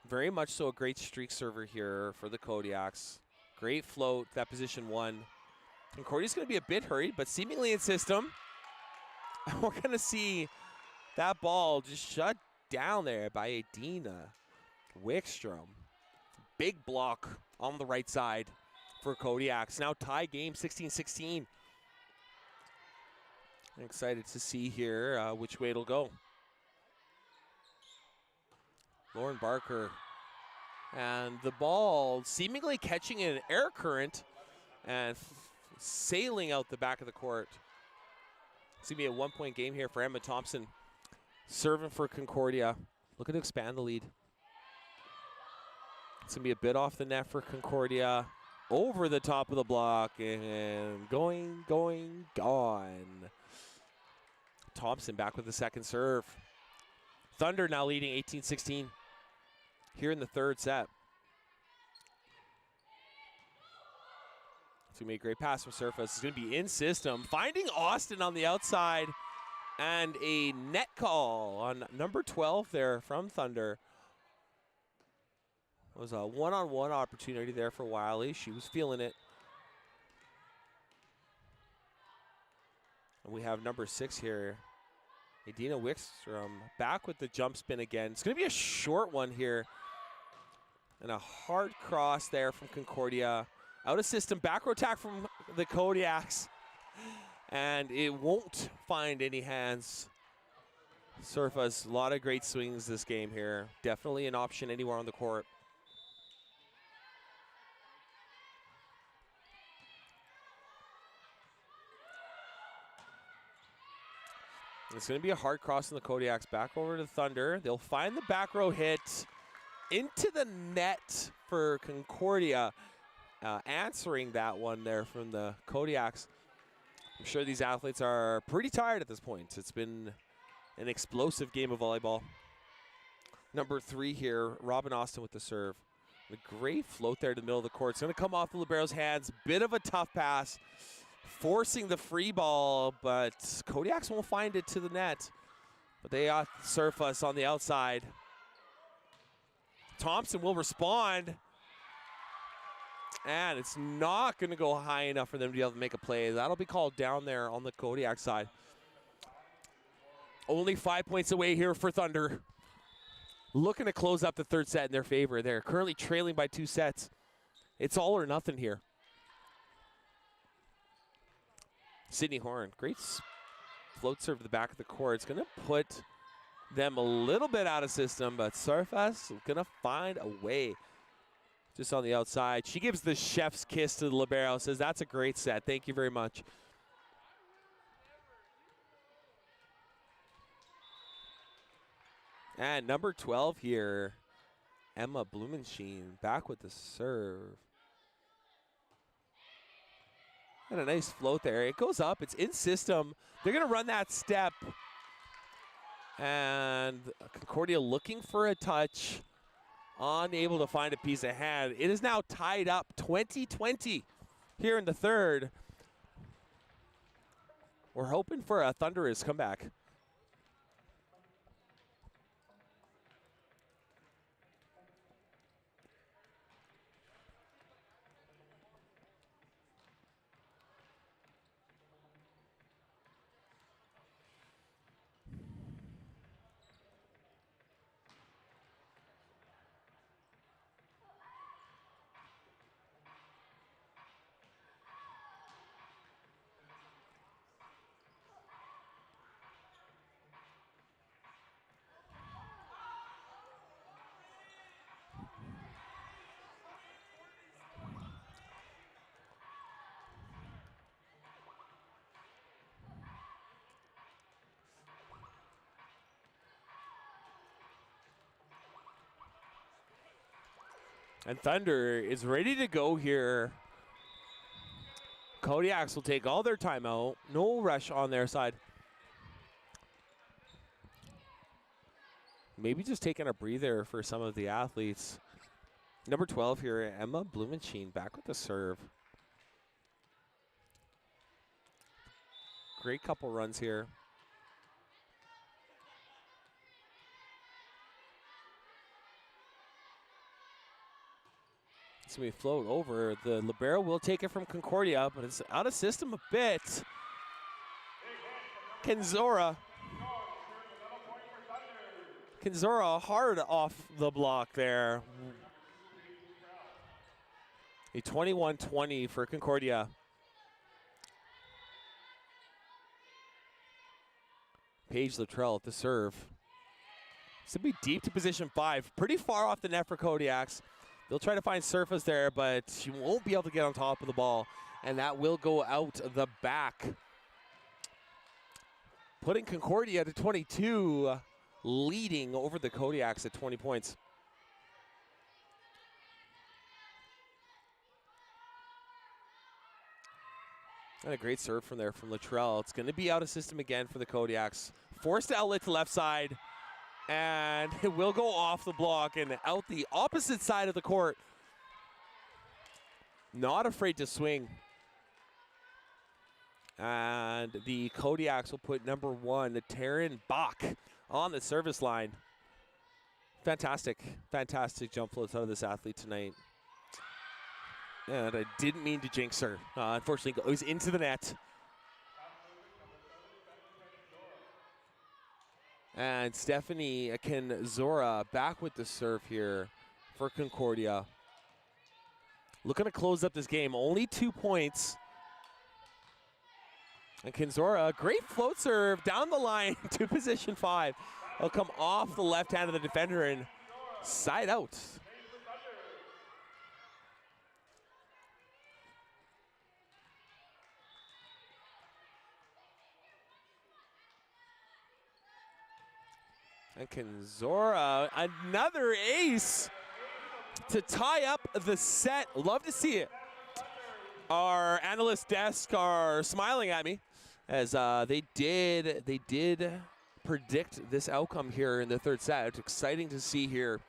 Very much so a great streak server here for the Kodiaks. Great float, that position 1. Concordia's going to be a bit hurried, but seemingly in system. We're going to see that ball just shut down there by Adina Wickstrom. Big block on the right side for Kodiaks. Now tie game 16-16. I'm excited to see here which way it'll go. Lauren Barker. And the ball seemingly catching an air current and sailing out the back of the court. It's going to be a 1-point game here for Emma Thompson. Serving for Concordia. Looking to expand the lead. It's going to be a bit off the net for Concordia. over the top of the block and gone. Thompson back with the second serve. Thunder now leading 18-16 here in the third set. It's going to be a great pass from Surface. It's going to be in system, finding Austin on the outside, and a net call on number 12 there from Thunder. It was a one-on-one opportunity there for Wiley. She was feeling it. And we have number 6 here, Adina Wickstrom, back with the jump spin again. It's going to be a short one here. And a hard cross there from Concordia. Out of system, back row attack from the Kodiaks. And it won't find any hands. Surface, a lot of great swings this game here. Definitely an option anywhere on the court. It's going to be a hard cross in the Kodiaks. Back over to Thunder. They'll find the back row hit into the net for Concordia. Answering that one there from the Kodiaks. I'm sure these athletes are pretty tired at this point. It's been an explosive game of volleyball. Number 3 here, Robin Austin with the serve. A great float there to the middle of the court. It's going to come off the libero's hands. Bit of a tough pass, forcing the free ball, but Kodiaks won't find it to the net. But they Surface on the outside. Thompson will respond. And it's not going to go high enough for them to be able to make a play. That'll be called down there on the Kodiak side. Only 5 points away here for Thunder. Looking to close up the third set in their favor. They're currently trailing by 2 sets. It's all or nothing here. Sydney Horn, great float serve to the back of the court. It's going to put them a little bit out of system, but Surface is going to find a way. Just on the outside. She gives the chef's kiss to the libero, says that's a great set. Thank you very much. And number 12 here, Emma Blumenschien, back with the serve. And a nice float there. It goes up. It's in system. They're going to run that step. And Concordia looking for a touch. Unable to find a piece of hand. It is now tied up 20-20 here in the third. We're hoping for a thunderous comeback. And Thunder is ready to go here. Kodiaks will take all their timeout. No rush on their side. Maybe just taking a breather for some of the athletes. Number 12 here, Emma Blumenschien, back with the serve. Great couple runs here. So we float over. The libero will take it from Concordia, but it's out of system a bit. Kenzora hard off the block there. A 21-20 for Concordia. Paige Luttrell at the serve. This will be deep to position 5. Pretty far off the net for Kodiaks. They'll try to find Surface there, but she won't be able to get on top of the ball, and that will go out the back. Putting Concordia to 22, leading over the Kodiaks at 20 points. And a great serve from there from Latrell. It's going to be out of system again for the Kodiaks. Forced outlet to left side. And it will go off the block and out the opposite side of the court. Not afraid to swing. And the Kodiaks will put number 1, Taryn Bach, on the service line. Fantastic, fantastic jump floats out of this athlete tonight. And I didn't mean to jinx her. Unfortunately, it was into the net. And Stephanie Kenzora back with the serve here for Concordia. Looking to close up this game. Only 2 points. And Kenzora, great float serve down the line to position 5. It'll come off the left hand of the defender and side out. And Kenzora, another ace to tie up the set. Love to see it. Our analyst desk are smiling at me as they did predict this outcome here in the third set. It's exciting to see here.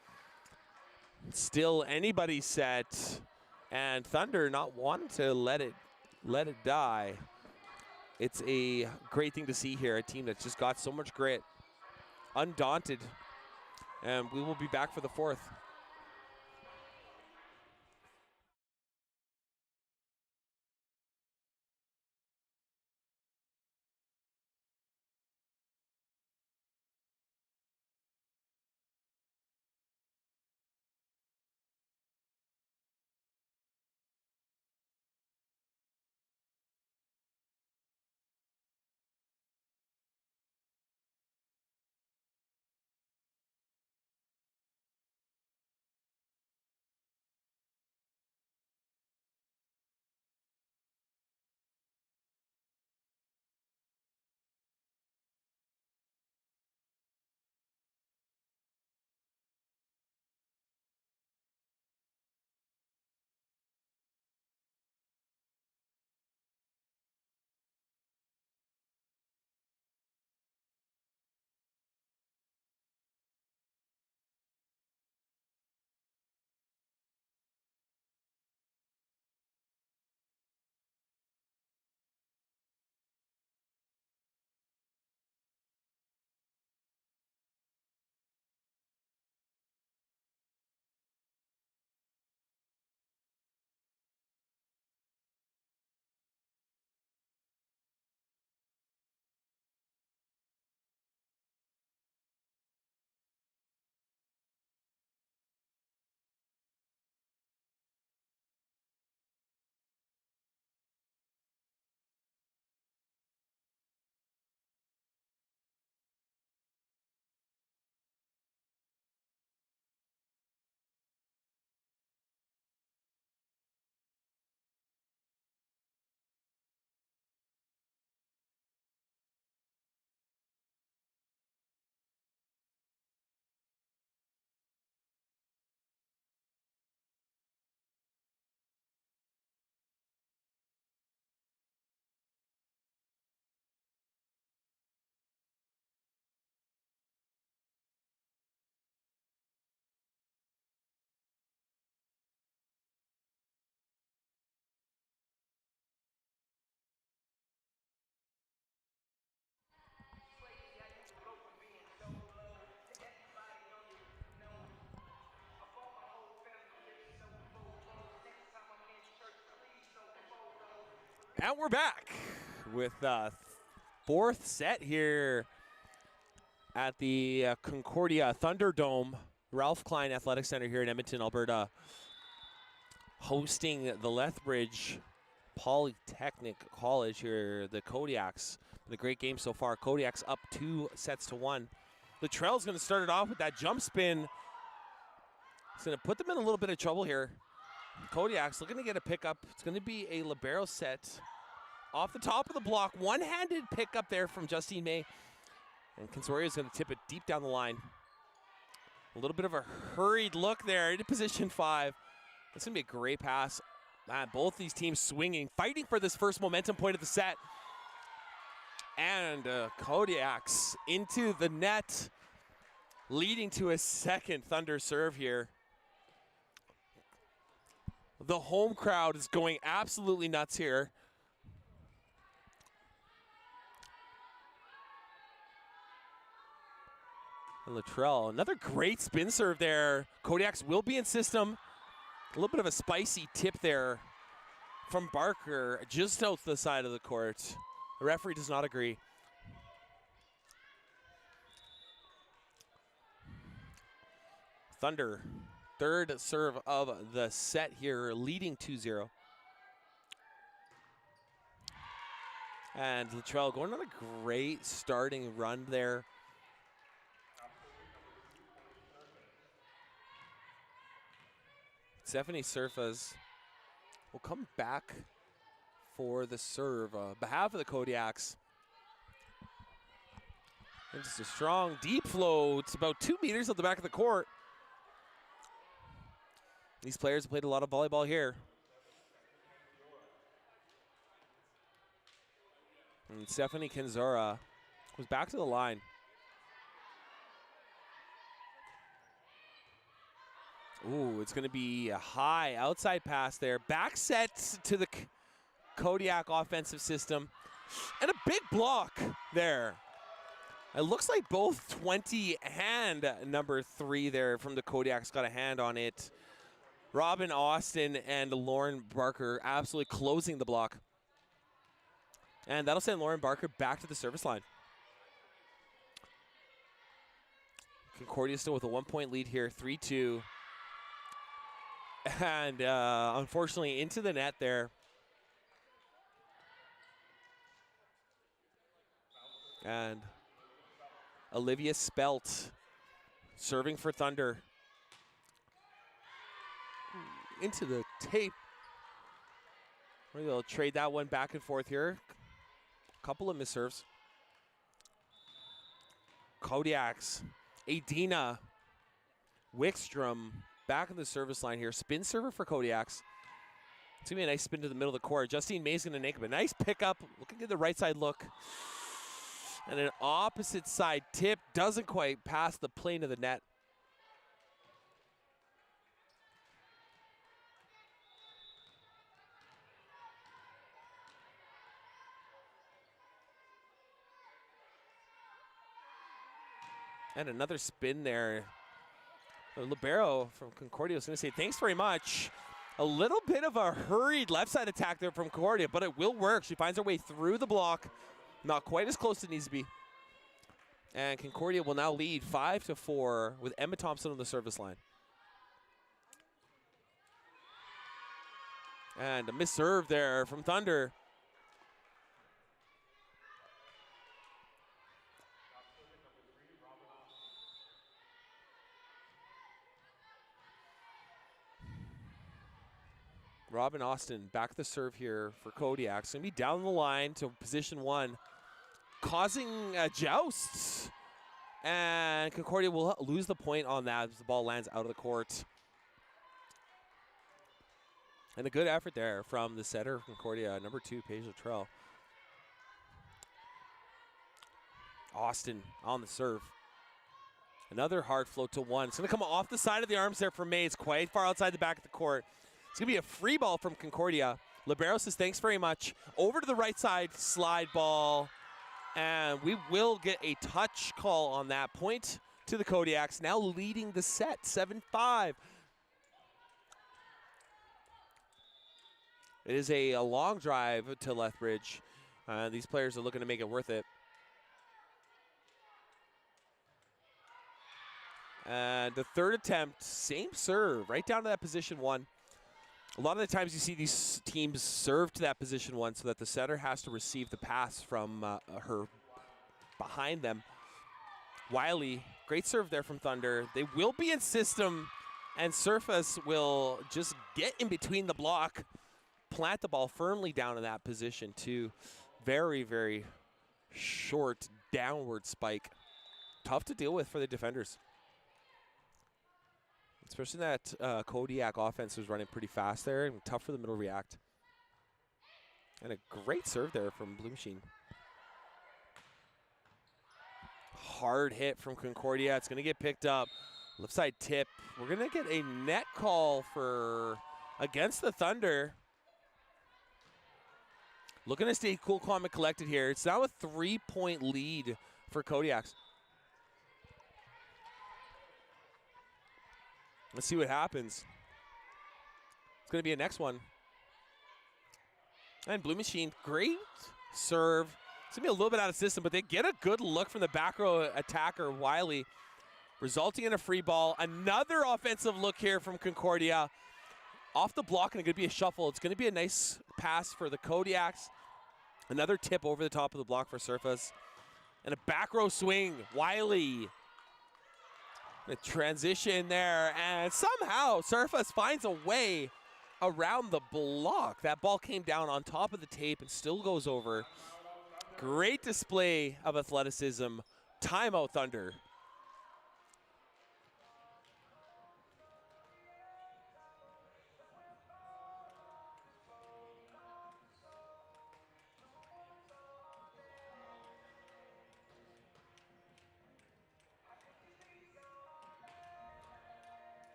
Still anybody's set, and Thunder not wanting to let it die. It's a great thing to see here. A team that's just got so much grit, undaunted, and we will be back for the fourth. And we're back with fourth set here at the Concordia Thunderdome, Ralph Klein Athletic Center here in Edmonton, Alberta, hosting the Lethbridge Polytechnic College here, the Kodiaks. Been a great game so far. Kodiaks up 2-1. Latrell's going to start it off with that jump spin. It's going to put them in a little bit of trouble here. Kodiak's looking to get a pickup. It's going to be a libero set off the top of the block. One-handed pickup there from Justine May. And Consoria is going to tip it deep down the line. A little bit of a hurried look there into position 5. That's going to be a great pass Man, both these teams swinging, fighting for this first momentum point of the set. And Kodiaks into the net, leading to a second Thunder serve here. The home crowd is going absolutely nuts here. And Luttrell, another great spin serve there. Kodiaks will be in system. A little bit of a spicy tip there from Barker, just out the side of the court. The referee does not agree. Thunder, third serve of the set here, leading 2-0. And Luttrell going on a great starting run there. Stephanie Surfas will come back for the serve on behalf of the Kodiaks. And just a strong deep flow. It's about 2 meters at the back of the court. These players have played a lot of volleyball here. And Stephanie Kenzora was back to the line. Ooh, it's going to be a high outside pass there. Back set to the Kodiak offensive system. And a big block there. It looks like both 20 and number 3 there from the Kodiaks got a hand on it. Robin Austin and Lauren Barker absolutely closing the block. And that'll send Lauren Barker back to the service line. Concordia still with a 1-point lead here, 3-2. And unfortunately into the net there. And Olivia Spelt serving for Thunder. Into the tape. We'll trade that one back and forth here. A couple of misserves. Kodiaks, Adina Wickstrom back in the service line here. Spin server for Kodiaks. It's going to be a nice spin to the middle of the court. Justine May's going to make a nice pickup. Looking at the right side look. And an opposite side tip. Doesn't quite pass the plane of the net. And another spin there. The libero from Concordia was going to say, thanks very much. A little bit of a hurried left side attack there from Concordia, but it will work. She finds her way through the block. Not quite as close as it needs to be. And Concordia will now lead 5-4 with Emma Thompson on the service line. And a misserve there from Thunder. Robin Austin back the serve here for Kodiak. Going to be down the line to position 1, causing jousts. And Concordia will lose the point on that as the ball lands out of the court. And a good effort there from the setter of Concordia, number 2, Paige Luttrell. Austin on the serve. Another hard float to 1. It's going to come off the side of the arms there for May. It's quite far outside the back of the court. It's going to be a free ball from Concordia. Libero says, thanks very much. Over to the right side, slide ball. And we will get a touch call on that. Point to the Kodiaks, now leading the set, 7-5. It is a long drive to Lethbridge. These players are looking to make it worth it. And the third attempt, same serve, right down to that position 1. A lot of the times you see these teams serve to that position 1 so that the setter has to receive the pass from her behind them. Wiley, great serve there from Thunder. They will be in system, and Surface will just get in between the block, plant the ball firmly down in that position too. Very, very short downward spike. Tough to deal with for the defenders. Especially that Kodiak offense was running pretty fast there and tough for the middle react. And a great serve there from Blue Machine. Hard hit from Concordia. It's going to get picked up. Left side tip. We're going to get a net call for against the Thunder. Looking to stay cool, calm, and collected here. It's now a 3-point lead for Kodiaks. Let's see what happens. It's going to be a next one. And Blue Machine, great serve. It's going to be a little bit out of system, but they get a good look from the back row attacker, Wiley, resulting in a free ball. Another offensive look here from Concordia. Off the block, and it's going to be a shuffle. It's going to be a nice pass for the Kodiaks. Another tip over the top of the block for Surface. And a back row swing, Wiley. A transition there, and somehow Surface finds a way around the block. That ball came down on top of the tape and still goes over. Great display of athleticism. Timeout, Thunder.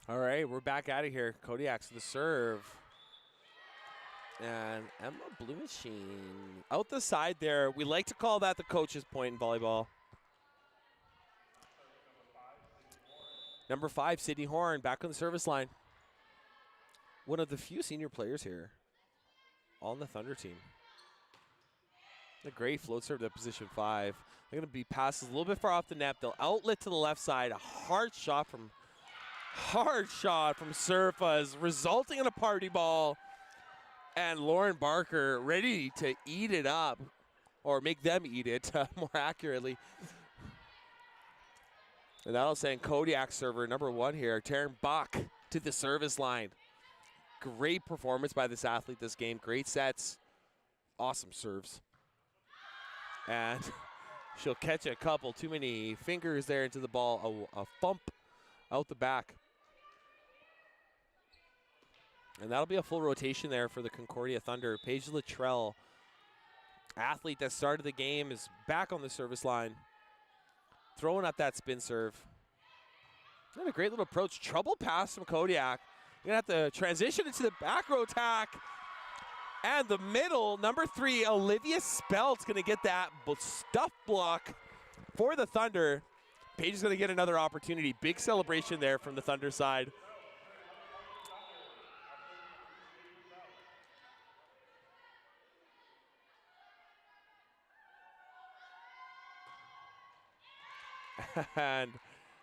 All right, we're back out of here. Kodiak's the serve. And Emma Blue Machine out the side there. We like to call that the coach's point in volleyball. Number 5, Sydney Horn, back on the service line. One of the few senior players here on the Thunder team. A great float serve to position 5. They're going to be passes a little bit far off the net. They'll outlet to the left side. A hard shot from Surface, resulting in a party ball. And Lauren Barker ready to eat it up, or make them eat it, more accurately. And that'll send Kodiak server number 1 here, Taryn Bach, to the service line. Great performance by this athlete this game. Great sets, awesome serves. And she'll catch a couple, too many fingers there into the ball, a thump out the back. And that'll be a full rotation there for the Concordia Thunder. Paige Luttrell, athlete that started the game, is back on the service line. Throwing up that spin serve. And a great little approach. Trouble pass from Kodiak. You're going to have to transition into the back row attack. And the middle, number 3, Olivia Spelt's going to get that stuff block for the Thunder. Paige is going to get another opportunity. Big celebration there from the Thunder side. And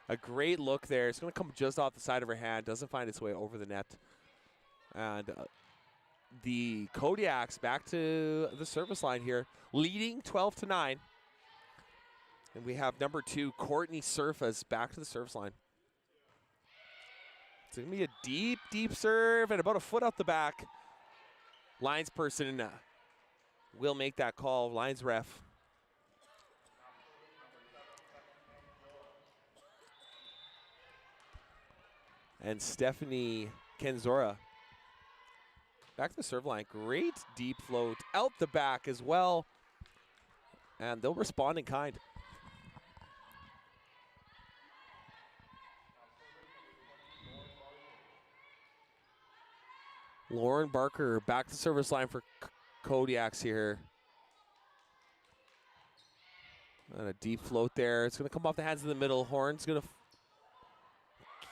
a great look there. It's going to come just off the side of her hand. Doesn't find its way over the net. And the Kodiaks back to the service line here, leading 12-9. And we have number 2, Courtney Surface, back to the service line. It's going to be a deep, deep serve and about a foot out the back. Lines person will make that call. Lines ref. And Stephanie Kenzora back to the serve line. Great deep float out the back as well. And they'll respond in kind. Lauren Barker back to service line for Kodiaks here. And a deep float there. It's going to come off the hands in the middle. Horn's going to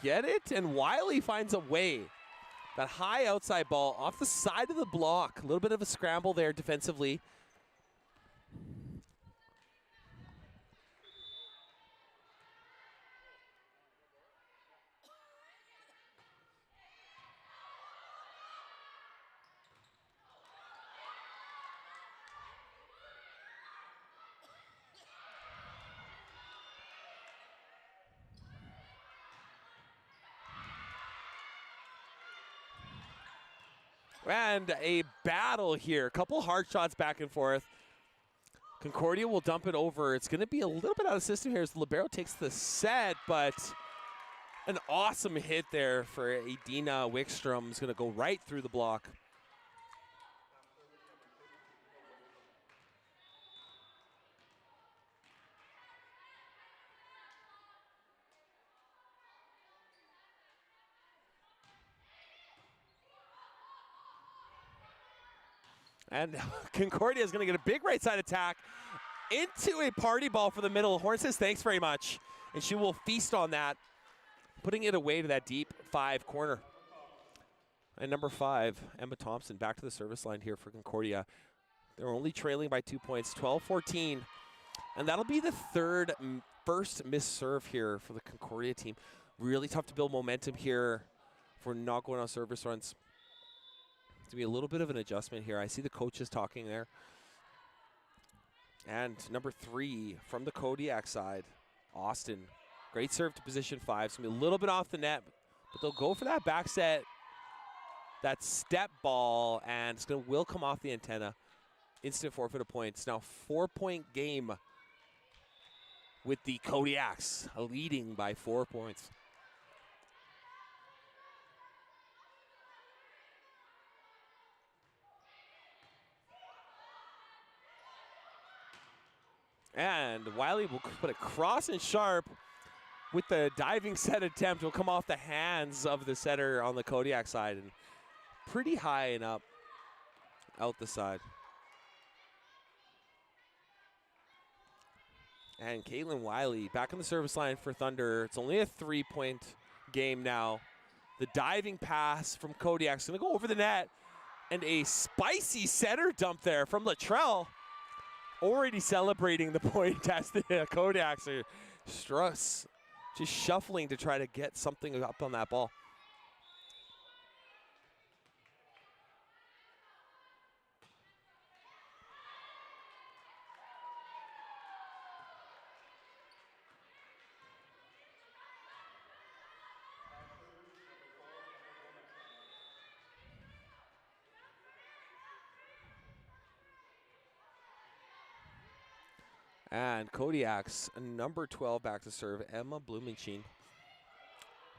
get it, and Wiley finds a way. That high outside ball off the side of the block. A little bit of a scramble there defensively. And a battle here. A couple hard shots back and forth. Concordia will dump it over. It's going to be a little bit out of system here as Libero takes the set, but an awesome hit there for Edina Wickstrom. Is going to go right through the block. And Concordia is going to get a big right side attack into a party ball for the middle. Horn says thanks very much, and she will feast on that, putting it away to that deep 5 corner. And number 5, Emma Thompson, back to the service line here for Concordia. They're only trailing by 2 points, 12-14. And that'll be the first missed serve here for the Concordia team. Really tough to build momentum here for not going on service runs. It's going to be a little bit of an adjustment here. I see the coaches talking there. And number 3 from the Kodiak side, Austin. Great serve to position 5. It's going to be a little bit off the net, but they'll go for that back set, that step ball, and it's going to will come off the antenna. Instant forfeit of points. Now 4-point game with the Kodiaks leading by 4 points. And Wiley will put it cross and sharp with the diving set attempt. Will come off the hands of the setter on the Kodiak side and pretty high and up out the side. And Caitlin Wiley back on the service line for Thunder. It's only a 3-point game now. The diving pass from Kodiak's gonna go over the net, and a spicy setter dump there from Latrell. Already celebrating the point as the Kodaks are just shuffling to try to get something up on that ball. And Kodiak's number 12 back to serve, Emma Blumenschien.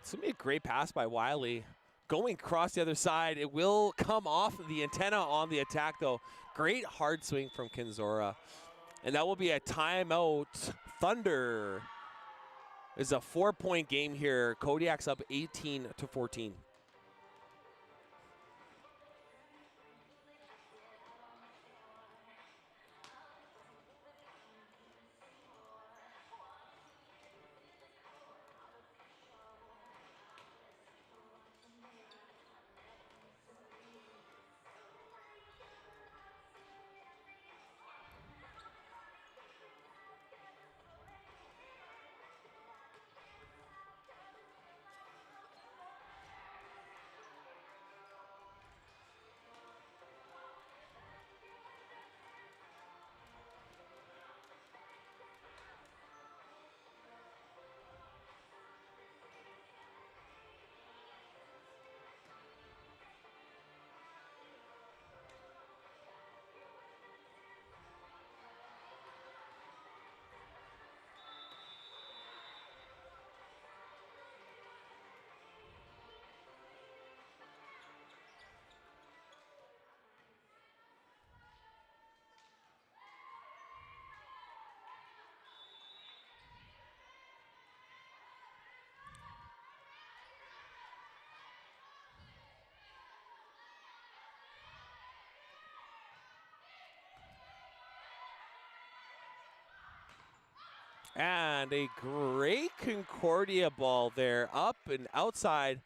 It's going to be a great pass by Wiley. Going across the other side, it will come off the antenna on the attack though. Great hard swing from Kinzora. And that will be a timeout. Thunder is a 4-point game here. Kodiak's up 18-14. And a great Concordia ball there, up and outside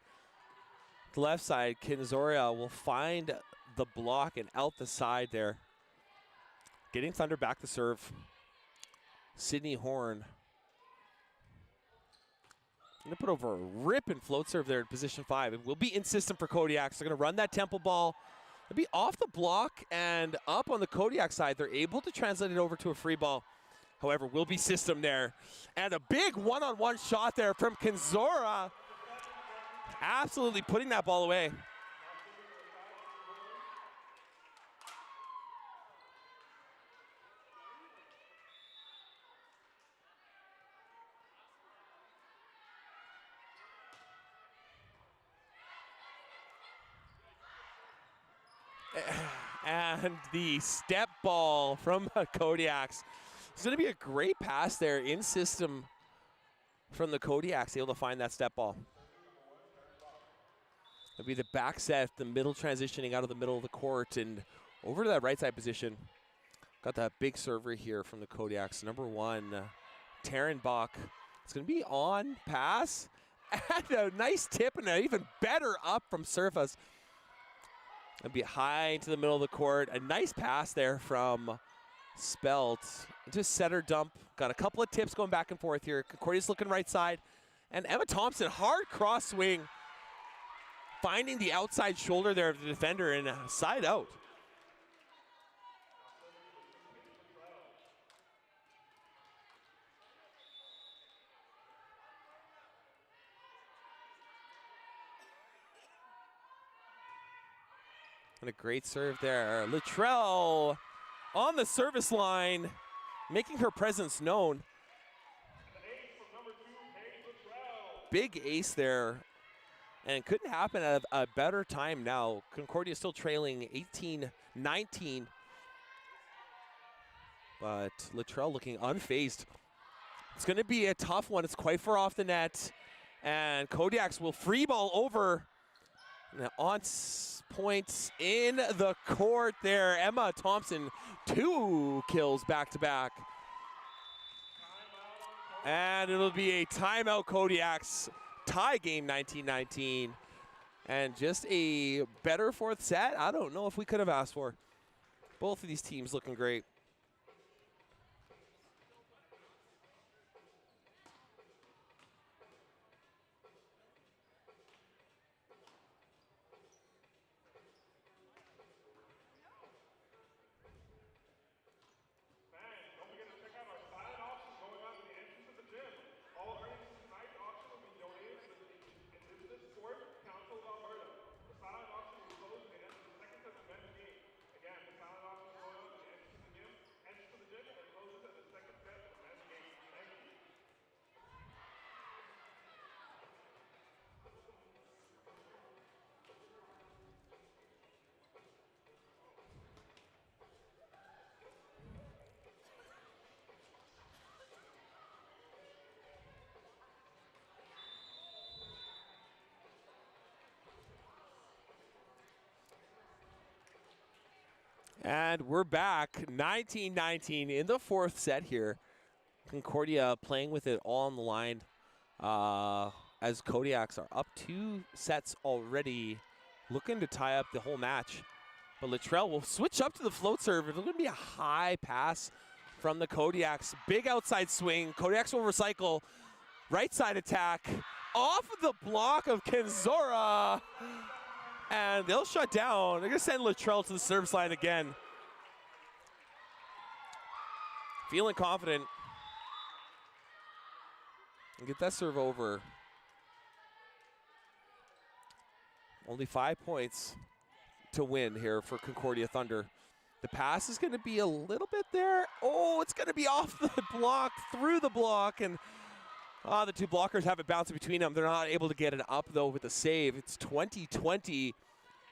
the left side. Kinzoria will find the block and out the side there. Getting Thunder back to serve. Sydney Horn. Gonna put over a rip and float serve there in position 5. It will be in system for Kodiaks. They're gonna run that temple ball. It'll be off the block and up on the Kodiak side. They're able to translate it over to a free ball. However, will be system there. And a big one-on-one shot there from Kinzora. Absolutely putting that ball away. And the step ball from Kodiaks. It's going to be a great pass there in system from the Kodiaks, able to find that step ball. It'll be the back set, the middle transitioning out of the middle of the court and over to that right side position. Got that big server here from the Kodiaks. Number 1, Taryn Bach. It's going to be on pass and a nice tip and an even better up from Surface. It'll be high into the middle of the court. A nice pass there from Spelt. Just setter dump. Got a couple of tips going back and forth here. Concordia's looking right side. And Emma Thompson, hard cross swing. Finding the outside shoulder there of the defender and side out. And a great serve there. Luttrell on the service line, making her presence known. Big ace there. And it couldn't happen at a better time now. Concordia still trailing 18-19. But Luttrell looking unfazed. It's going to be a tough one. It's quite far off the net. And Kodiaks will free ball over. Now on points in the court there. Emma Thompson, 2 kills back-to-back. And it'll be a timeout Kodiaks. Tie game 19-19. And just a better 4th set. I don't know if we could have asked for. Both of these teams looking great. And we're back, 19-19 in the 4th set here. Concordia playing with it all on the line as Kodiaks are up 2 sets already, looking to tie up the whole match. But Luttrell will switch up to the float serve. It's going to be a high pass from the Kodiaks. Big outside swing. Kodiaks will recycle. Right side attack. Off of the block of Kinzora. And they'll shut down. They're going to send Luttrell to the service line again. Feeling confident. And get that serve over. Only 5 points to win here for Concordia Thunder. The pass is going to be a little bit there. Oh, it's going to be off the block, through the block, and the 2 blockers have it bouncing between them. They're not able to get it up, though, with the save. It's 20-20.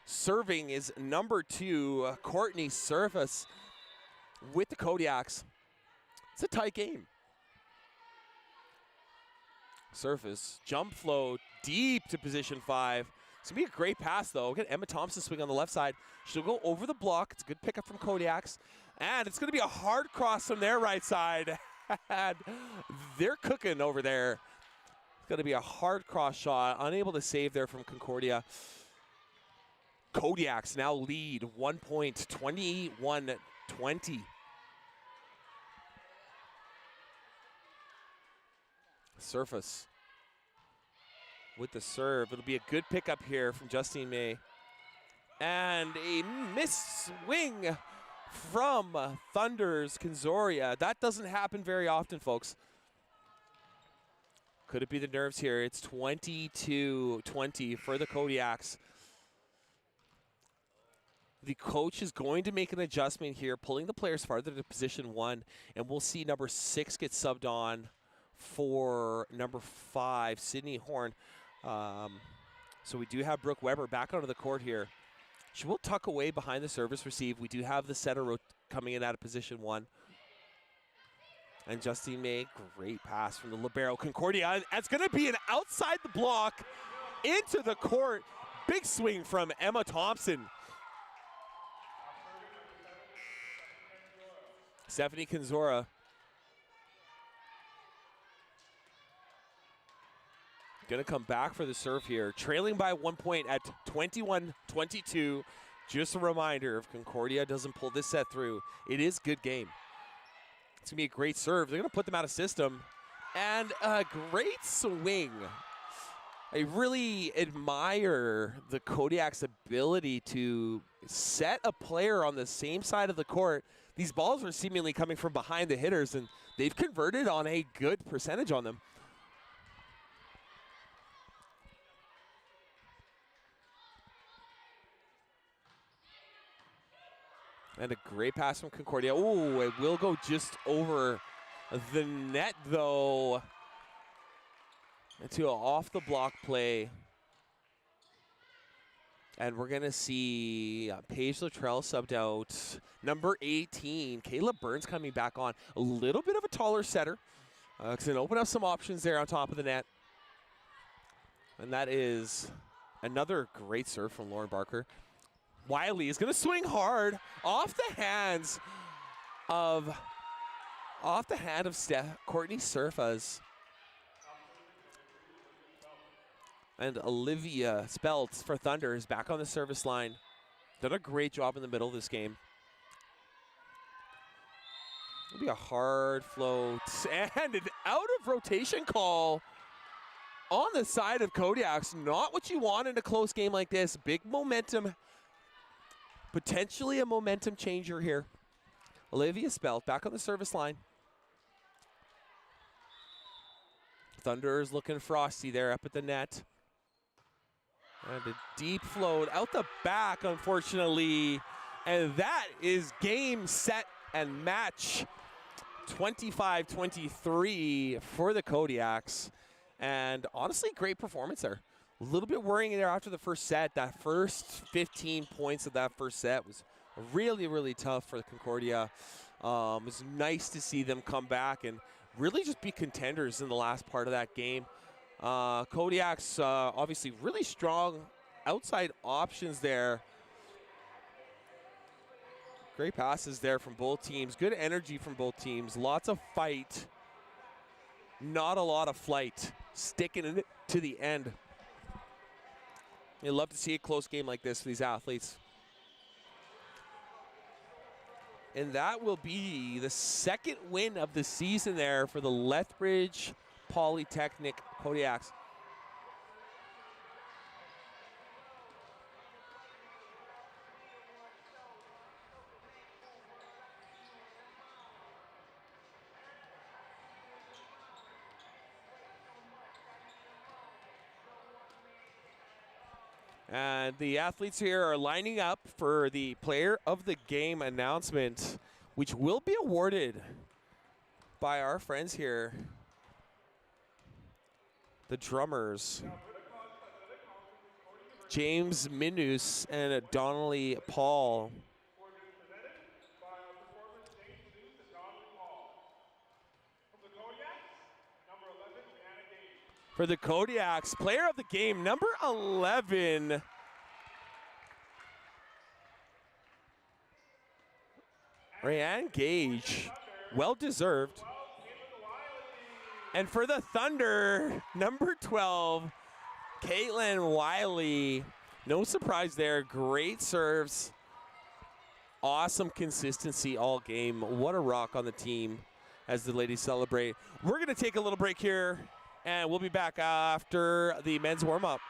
Serving is number 2, Courtney Surface with the Kodiaks. It's a tight game. Surface, jump flow, deep to position 5. It's going to be a great pass, though. Get Emma Thompson swing on the left side. She'll go over the block. It's a good pickup from Kodiaks. And it's going to be a hard cross from their right side. bad. They're cooking over there. It's going to be a hard cross shot. Unable to save there from Concordia. Kodiaks now lead 1 point, 21-20. Surface with the serve. It'll be a good pickup here from Justine May. And a miss swing from Thunder's Kinzoria. That doesn't happen very often, folks. Could it be the nerves here? It's 22-20 for the Kodiaks. The coach is going to make an adjustment here, pulling the players farther to position 1, and we'll see number 6 get subbed on for number 5, Sydney Horn. So we do have Brooke Weber back onto the court here. She will tuck away behind the service receive. We do have the setter coming in out of position 1. And Justine May, great pass from the libero. Concordia, it's going to be an outside the block into the court. Big swing from Emma Thompson. Stephanie Kinzora. Going to come back for the serve here. Trailing by 1 point at 21-22. Just a reminder, if Concordia doesn't pull this set through, it is good game. It's going to be a great serve. They're going to put them out of system. And a great swing. I really admire the Kodiak's ability to set a player on the same side of the court. These balls were seemingly coming from behind the hitters, and they've converted on a good percentage on them. And a great pass from Concordia. Oh, it will go just over the net, though. Into an off-the-block play. And we're going to see Paige Luttrell subbed out. Number 18, Kayla Burns coming back on. A little bit of a taller setter. It's going to open up some options there on top of the net. And that is another great serve from Lauren Barker. Wiley is going to swing hard off the hand of Courtney Surfas. And Olivia Speltz for Thunder is back on the service line. Done a great job in the middle of this game. It'll be a hard float and an out of rotation call on the side of Kodiaks. Not what you want in a close game like this. Big momentum. Potentially a momentum changer here. Olivia Spelt back on the service line. Thunder's looking frosty there up at the net. And a deep float out the back, unfortunately. And that is game, set, and match. 25-23 for the Kodiaks. And honestly, great performance there. A little bit worrying there after the first set. That first 15 points of that first set was really, really tough for Concordia. It was nice to see them come back and really just be contenders in the last part of that game. Kodiak's obviously really strong outside options there. Great passes there from both teams. Good energy from both teams. Lots of fight. Not a lot of flight. Sticking it to the end. You love to see a close game like this for these athletes. And that will be the second win of the season there for the Lethbridge Polytechnic Kodiaks. And the athletes here are lining up for the Player of the Game announcement, which will be awarded by our friends here, the drummers, James Minus and Donnelly Paul. For the Kodiaks, Player of the Game, number 11. Rayanne Gage, well deserved. And for the Thunder, number 12, Caitlin Wiley. No surprise there. Great serves. Awesome consistency all game. What a rock on the team as the ladies celebrate. We're going to take a little break here, and we'll be back after the men's warm-up.